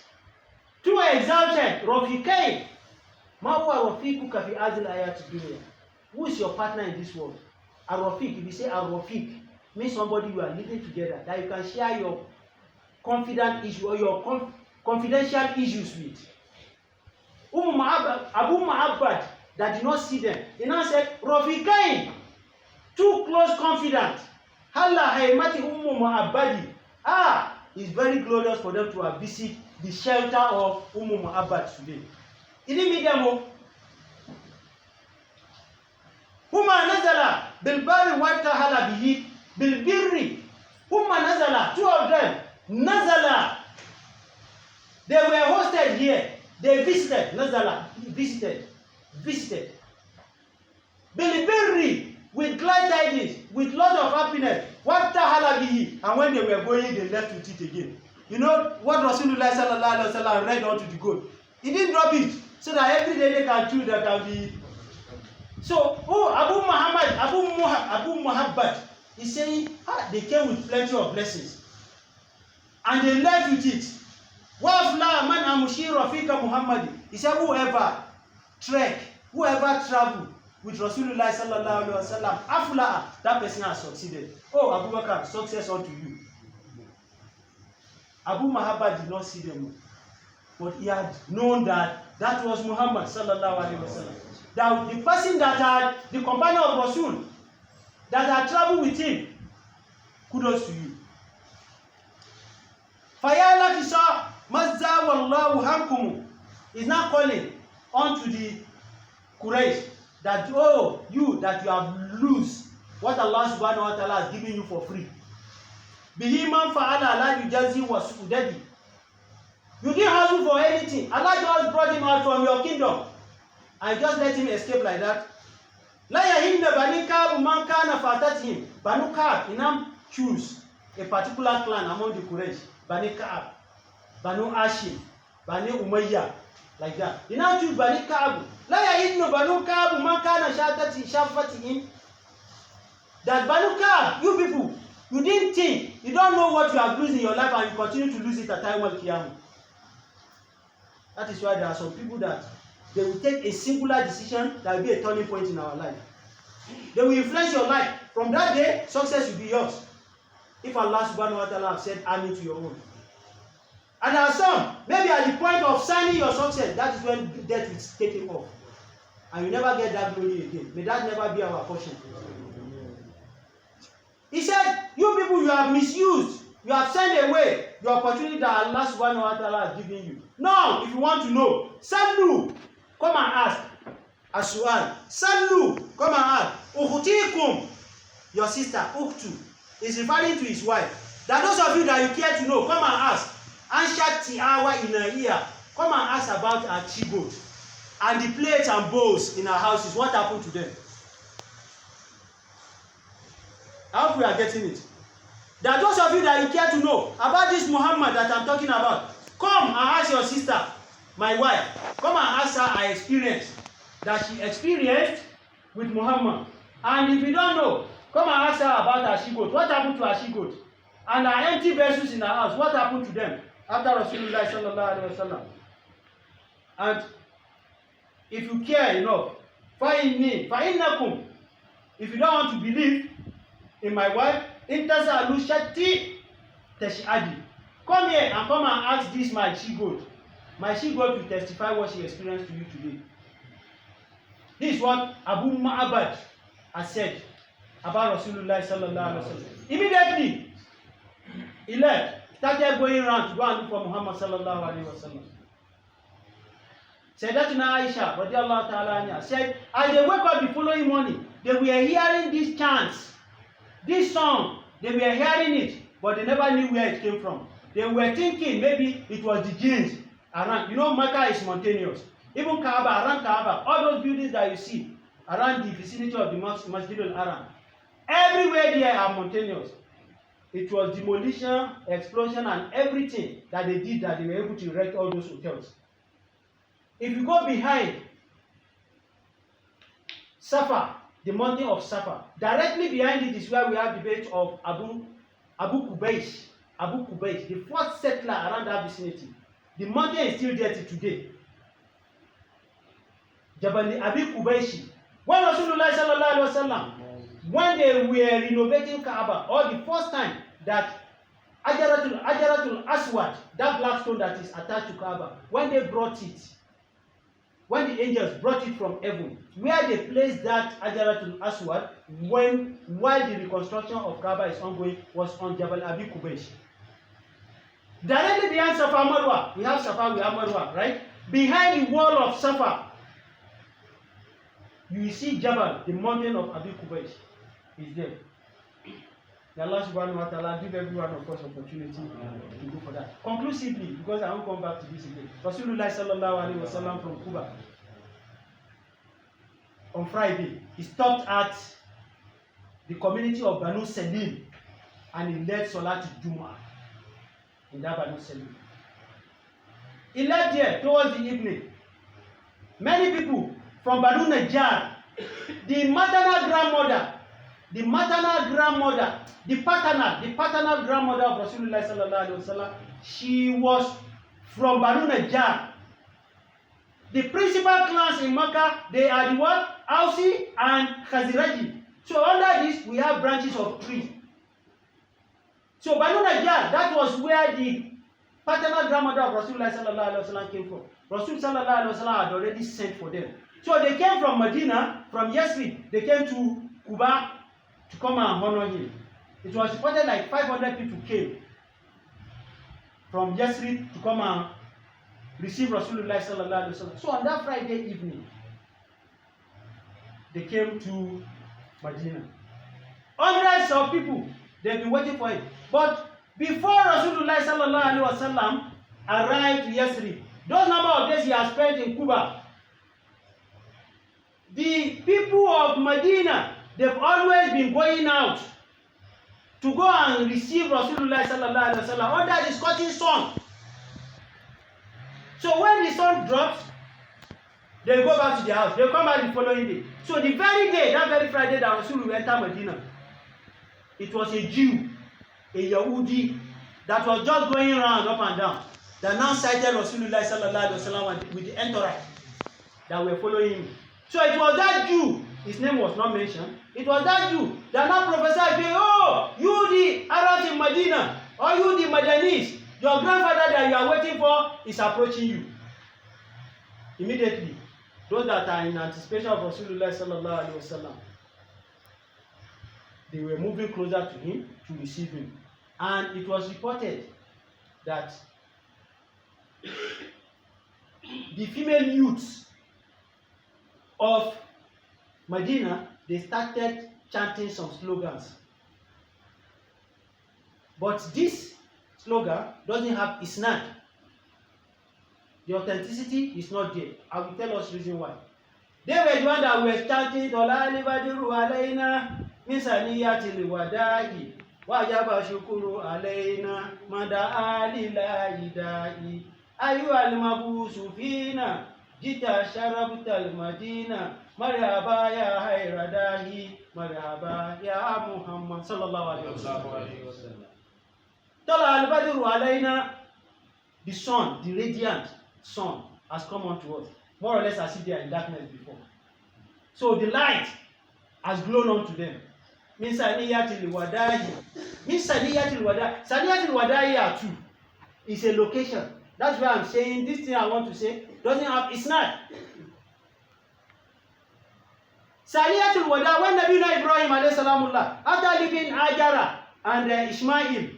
too exalted, Rafikain. Ma huwa Rafikuka fi hadhihi al-hayati dunya. Who is your partner in this world? Ar-Rafiq. If you say Ar-Rafiq, means somebody you are living together, that you can share your confident issue or your confidential issues with. Abu Mahabad, that did not see them, he now said, Rafikain, too close confidant. Halla haimati Mahabadi. It's very glorious for them to have visited the shelter of Mahabad today. It didn't meet them. Huma nazala bilbari watahala bihi bilbirri. Huma nazala, two of them, nazala. They were hosted here. They visited, nazala, visited. Bilbirri, with glad tidings, with lot of happiness. Watahala bihi. And when they were going, they left with it again. You know what Rasulullah sallallahu alaihi wasallam read onto the goat? He didn't drop it so that every day they can chew, there can be. So, Abu Muhammad is saying, they came with plenty of blessings. And they left with it. Wafla man amushi Rafika Muhammad. He said, whoever trek, whoever travel with Rasulullah sallallahu alaihi wasallam, afla, that person has succeeded. Oh, Abu Bakr, success unto you. Abu Muhammad did not see them, but he had known that that was Muhammad sallallahu alaihi wasallam. That the person that had the companion of Rasul that had traveled with him, kudos to you. Fayala kisa mazza wallahu hankum is now calling onto the Quraysh that you have lose what Allah subhanahu wa ta'ala has given you for free. Bihiman fa'ala la yujazi wa su'udadi. You didn't hustle for anything. Allah just brought him out from your kingdom and just let him escape like that. La yahimna bani Ka'b man kana fatatihim. Banu Ka'b, he now choose a particular clan among the Quraysh. Bani Ka'b, Banu Hashim, Bani Umayyah, like that. He now choose Bani Ka'b. La yahimna banu Ka'b man kana shafatihim. That Banu Ka'b, you people, you didn't think, you don't know what you have losing in your life and you continue to lose it at time of Qiyamah. That is why there are some people that they will take a singular decision that will be a turning point in our life. They will influence your life. From that day, success will be yours. If Allah subhanahu wa ta'ala have said, amen to your own. And there are some, maybe at the point of signing your success, that is when death is taken off. And you never get that glory again. May that never be our portion. He said, you people, you have misused. You have sent away the opportunity that Allah subhanahu wa ta'ala has given you. Now, if you want to know, Sallu, come and ask. Asu'al. Sallu, come and ask. Ukhtikum, your sister, Ukhtu, is referring to his wife. That those of you that you care to know, come and ask. Anshat tiawa in her ear. Come and ask about her chigote. And the plates and bowls in her houses. What happened to them? I hope we are getting it. That those of you that you care to know about this Muhammad that I'm talking about, come and ask your sister, my wife, come and ask her her experience that she experienced with Muhammad. And if you don't know, come and ask her about her she-goat. What happened to her she-goat? And her empty vessels in her house, what happened to them after Rasulullah sallallahu alaihi wasallam? And if you care enough, fa'innakum, if you don't want to believe in my wife, intasalu shati tashadi. Come here and come and ask this my she-goat. My she-goat will testify what she experienced to you today. This is what Abu Ma'abad has said about Rasulullah sallallahu alaihi wasallam. Immediately, he left, started going around to go and look for Muhammad sallallahu alaihi wasallam. Sayyidatina Aisha radiyallahu ta'ala anha said, as they wake up the following morning, they were hearing these chants, this song. They were hearing it, but they never knew where it came from. They were thinking maybe it was the jinns around. You know, Makkah is mountainous. Even Kaaba, around Kaaba, all those buildings that you see around the vicinity of the Masjid al-Haram, everywhere there are mountainous. It was demolition, explosion, and everything that they did that they were able to erect all those hotels. If you go behind Safar, the mountain of Safar, directly behind it is where we have the base of Abu Quraysh, the first settler around that vicinity. The mountain is still there till today. Jabal Abi Qurayshi. When Rasulullah sallallahu alaihi wasallam, when they were renovating Kaaba, or the first time that Ajaratul Aswad, that black stone that is attached to Kaaba, when they brought it, when the angels brought it from heaven, where they placed that Ajaratul Aswad while the reconstruction of Kaaba is ongoing, was on Jabal Abi Quraysh. Directly behind Safa Marwa, we have Safa, we have Marwa, right? Behind the wall of Safa, you will see Jabal, the mountain of Abi Quraysh, is there. May Allah subhanahu wa ta'ala give every one of us opportunity to go for that. Conclusively, because I won't come back to this again, Rasulullah sallallahu alaihi wasallam from Cuba, on Friday, he stopped at the community of Banu Salim and he led Salat Jumu'ah in that Banu Salim. He left there towards the evening. Many people from Banu Najjar, the maternal grandmother, the paternal grandmother of Rasulullah sallallahu alaihi wasallam, she was from Banu Najjar. The principal clans in Makkah, they are the what? Ausi and Khaziraji. So under this, we have branches of trees. So Banu Najjar, that was where the paternal grandmother of Rasulullah sallallahu alaihi wasallam came from. Rasul sallallahu alaihi wasallam had already sent for them. So they came from Medina, from Yasrib, they came to Kuba to come and honor him. It was reported like 500 people came from Yasrib to come and receive Rasulullah sallallahu alaihi wasallam. So on that Friday evening, they came to Medina. Hundreds of people, they've been waiting for it. But before Rasulullah sallallahu alaihi wasallam arrived to Yasrib, those number of days he has spent in Cuba, the people of Medina, they've always been going out to go and receive Rasulullah sallallahu alaihi wasallam under the scorching sun. So when the sun drops, they go back to their house. They come back the following day. So the very day, that very Friday that Rasul will enter Medina, it was a Jew, a Yahudi, that was just going around up and down, that now sighted Rasulullah sallallahu alaihi wasallam with the entourage that were following him. So it was that Jew, his name was not mentioned, it was that Jew that now prophesied, oh, you the Arabs in Medina, or you the Madanese, your grandfather that you are waiting for is approaching you. Immediately, those that are in anticipation of Rasulullah sallallahu alaihi wasallam, they were moving closer to him to receive him. And it was reported that the female youths of Medina, they started chanting some slogans. But this slogan doesn't have isnad. The authenticity is not there. I will tell us reason why. They were the one that were chanting Tolali Badiru Alayna Misaniyati Liwadai Wajaba Shukuru Alayna Mada Alila Idai Ayu Alimabu Sufina Jita Sharabuta Al-Madina Marhaba Ya Hayradahi Marhaba Ya Muhammad Sallallahu Alaihi Wasallam. Tola Al-Badiru Alayna, the sun, the radiant sun has come unto us, more or less as if they are in darkness before. So the light has glown unto them. Min Saniyatil Wadahi. Min Saniyatil Wadahi. Saniyatil Wadahi are two. It's a location. That's why I'm saying this thing I want to say doesn't have, it's not. Saniyatil Wadahi, when Nabi Ibrahim alayhi salamullah, after leaving Hajara and Ishmael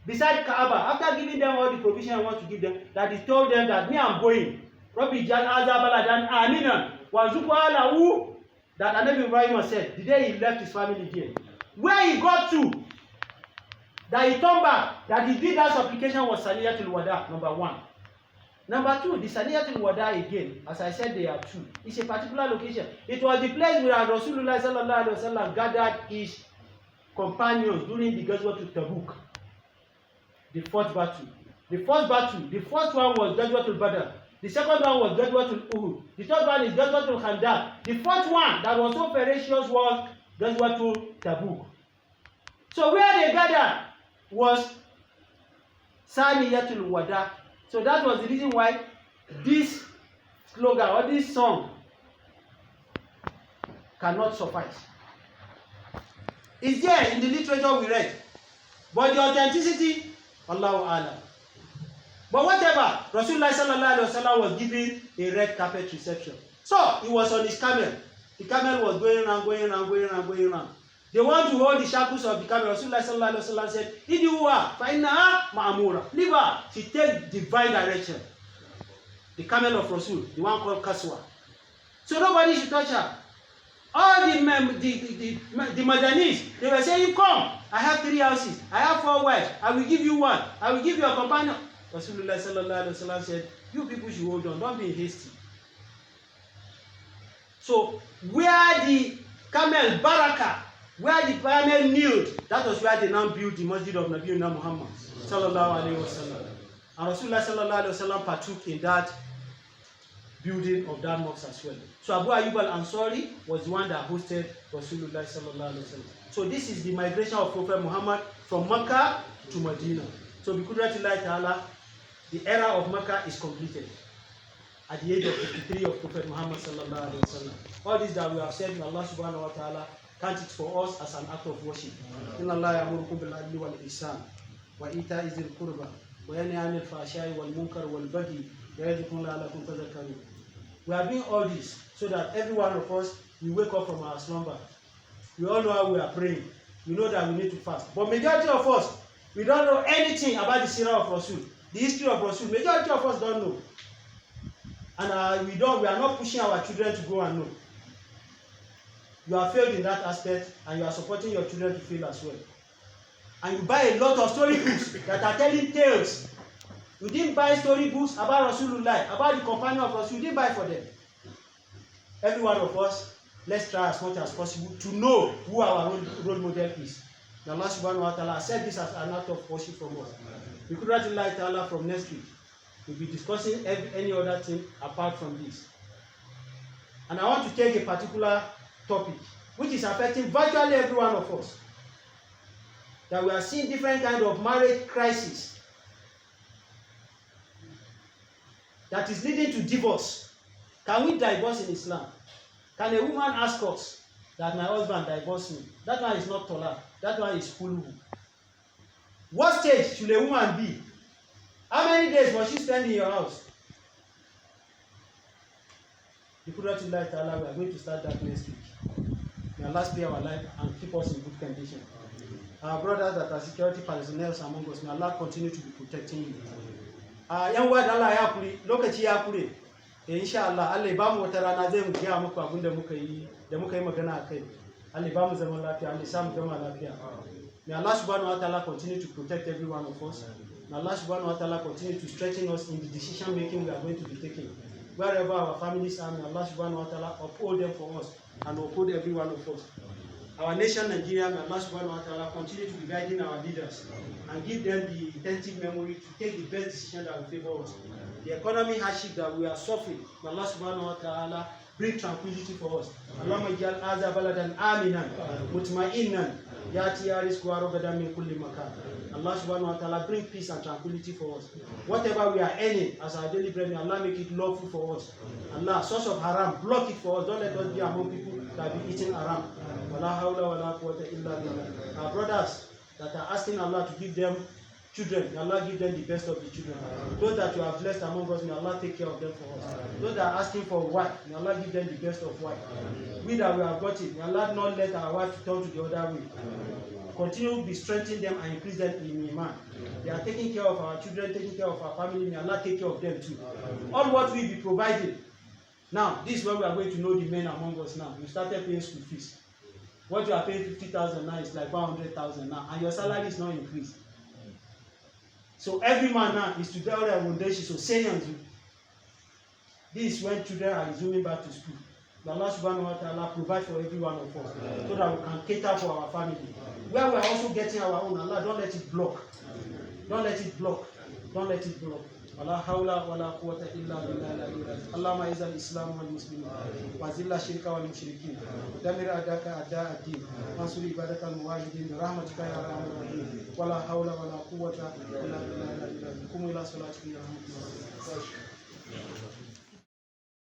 beside Kaaba, after giving them all the provision I want to give them, that he told them that me I'm going. Rabbi Jan Azabaladan Aminan Wazuku Alahu, that Nabi Ibrahim said the day he left his family here. Where he got to, that he turned back, that he did that supplication was Saniyatul Wada, number one. Number two, the Saniyatul Wada again, as I said, they are two. It's a particular location. It was the place where Rasulullah sallallahu alaihi wasallam gathered his companions during the Ghazwa to Tabuk, the fourth battle. The first one was Ghazwatul Badr. The second one was Ghazwatul Uhud. The third one is Ghazwatul Khandaq. The fourth one that was so ferocious was Ghazwatul Tabuk. So where they gathered was Saniyatul Wada. So that was the reason why this slogan or this song cannot suffice. It's there in the literature we read, but the authenticity, Allahu Alam. But whatever, Rasulullah sallallahu alaihi wasallam was given a red carpet reception. So he was on his camel. The camel was going around. They want to hold the shackles of the camel. Rasulullah sallallahu alaihi wasallam said, "Idiwa, fa'innaha ma'amura." Leave her. She take divine direction. The camel of Rasul, the one called Kaswa. So nobody should touch her. All the Madanis, they were saying, "Come, I have 3 houses. I have 4 wives. I will give you one. I will give you a companion." Rasulullah sallallahu alaihi wasallam said, "You people should hold on. Don't be hasty." So where the camel Baraka, where the camel kneeled, that was where they now built the masjid of Nabiyyuna Muhammad sallallahu alaihi wasallam. And Rasulullah sallallahu alaihi wasallam partook in that building of that mosque as well. So Abu Ayyub al-Ansari was the one that hosted Rasulullah sallallahu alaihi wasallam. So this is the migration of Prophet Muhammad from Makkah to Medina. So biqudratillahi ta'ala, the era of Makkah is completed at the age of 53 of Prophet Muhammad sallallahu alaihi wasallam. All this that we have said, may Allah subhanahu wa ta'ala count it for us as an act of worship. Inna Allah ya'murukum bil adli wal ihsan wa ita'i dhil qurba wa yanha 'anil fahsha'i wal munkar wal baghi ya'idhukum la'allakum tadhakkarun. We are doing all this so that every one of us we wake up from our slumber. We all know how we are praying. We know that we need to fast. But majority of us, we don't know anything about the Sirah of Rasul, the history of Rasul. Majority of us don't know. And we are not pushing our children to go and know. You are failed in that aspect, and you are supporting your children to fail as well. And you buy a lot of story books that are telling tales. You didn't buy story books about Rasulullah, about the companion of Rasul. You didn't buy for them. Every one of us, let's try as much as possible to know who our role model is. The Allah subhanahu wa ta'ala said this as an act of worship from us. We could write Allah ta'ala from next week. We'll be discussing any other thing apart from this. And I want to take a particular topic which is affecting virtually every one of us. That we are seeing different kind of marriage crisis that is leading to divorce. Can we divorce in Islam? Can a woman ask us that my husband divorced me? That one is not talaq. That one is khulu. What stage should a woman be? How many days must she spend in your house? Biqudratillahi ta'ala, we are going to start that next week. May Allah spare our life and keep us in good condition. Our brothers that are security personnel among us, may Allah continue to be protecting you. Yan uwa da Allah ya kure, lokaci ya kure. Insha Allah, Allah ba mu wata rana zai mu gaya muku abin da muka yi magana akai. Allah ba mu zaman lafiya, Allah sa mu gama lafiya. May Allah subhanahu wa ta'ala continue to protect every one of us. May Allah subhanahu wa ta'ala continue to strengthen us in the decision making we are going to be taking. Wherever our families are, may Allah subhanahu wa ta'ala uphold them for us and uphold every one of us. Our nation, Nigeria, may Allah subhanahu wa ta'ala continue to be guiding our leaders and give them the attentive memory to take the best decision that will favor us. The economic hardship that we are suffering, may Allah subhanahu wa ta'ala bring tranquility for us. Allahumma ij'al hadha baladan aminan mutma'innan yati rizquhu ragadan min kulli makan. Allah subhanahu wa ta'ala bring peace and tranquility for us. Whatever we are earning as our daily bread, may Allah make it lawful for us. Allah, source of haram, block it for us. Don't let us be among people that be eating haram. Wala hawla wala quwwata illa billah. Our brothers that are asking Allah to give them children, may Allah give them the best of the children. Those that you have blessed among us, may Allah take care of them for us. Those that are asking for a wife, may Allah give them the best of wife. We that we have got it, may Allah not let our wife turn to the other way. Continue to be strengthening them and increase them in Iman. They are taking care of our children, taking care of our family, may Allah take care of them too. All what we be providing. Now, this is where we are going to know the men among us now. We started paying school fees. What you are paying 50,000 now is like 100,000 now, and your salary is not increased. So every man now is to tell them one day she's so saying This is when children are resuming back to school. May Allah subhanahu wa ta'ala provide for every one of us so that we can cater for our family. Where we are also getting our own, Allah, don't let it block. Don't let it block. Don't let it block. ولا حول ولا قوة إلا بالله العلي العظيم. اللهم أعز الإسلام والمسلمين وأذل الشرك والمشركين ودمر أعداءك أعداء الدين وانصر عبادك الموحدين برحمتك يا أرحم الراحمين. ولا حول ولا قوة إلا بالله العلي العظيم. قوموا إلى صلاتكم يرحمكم الله.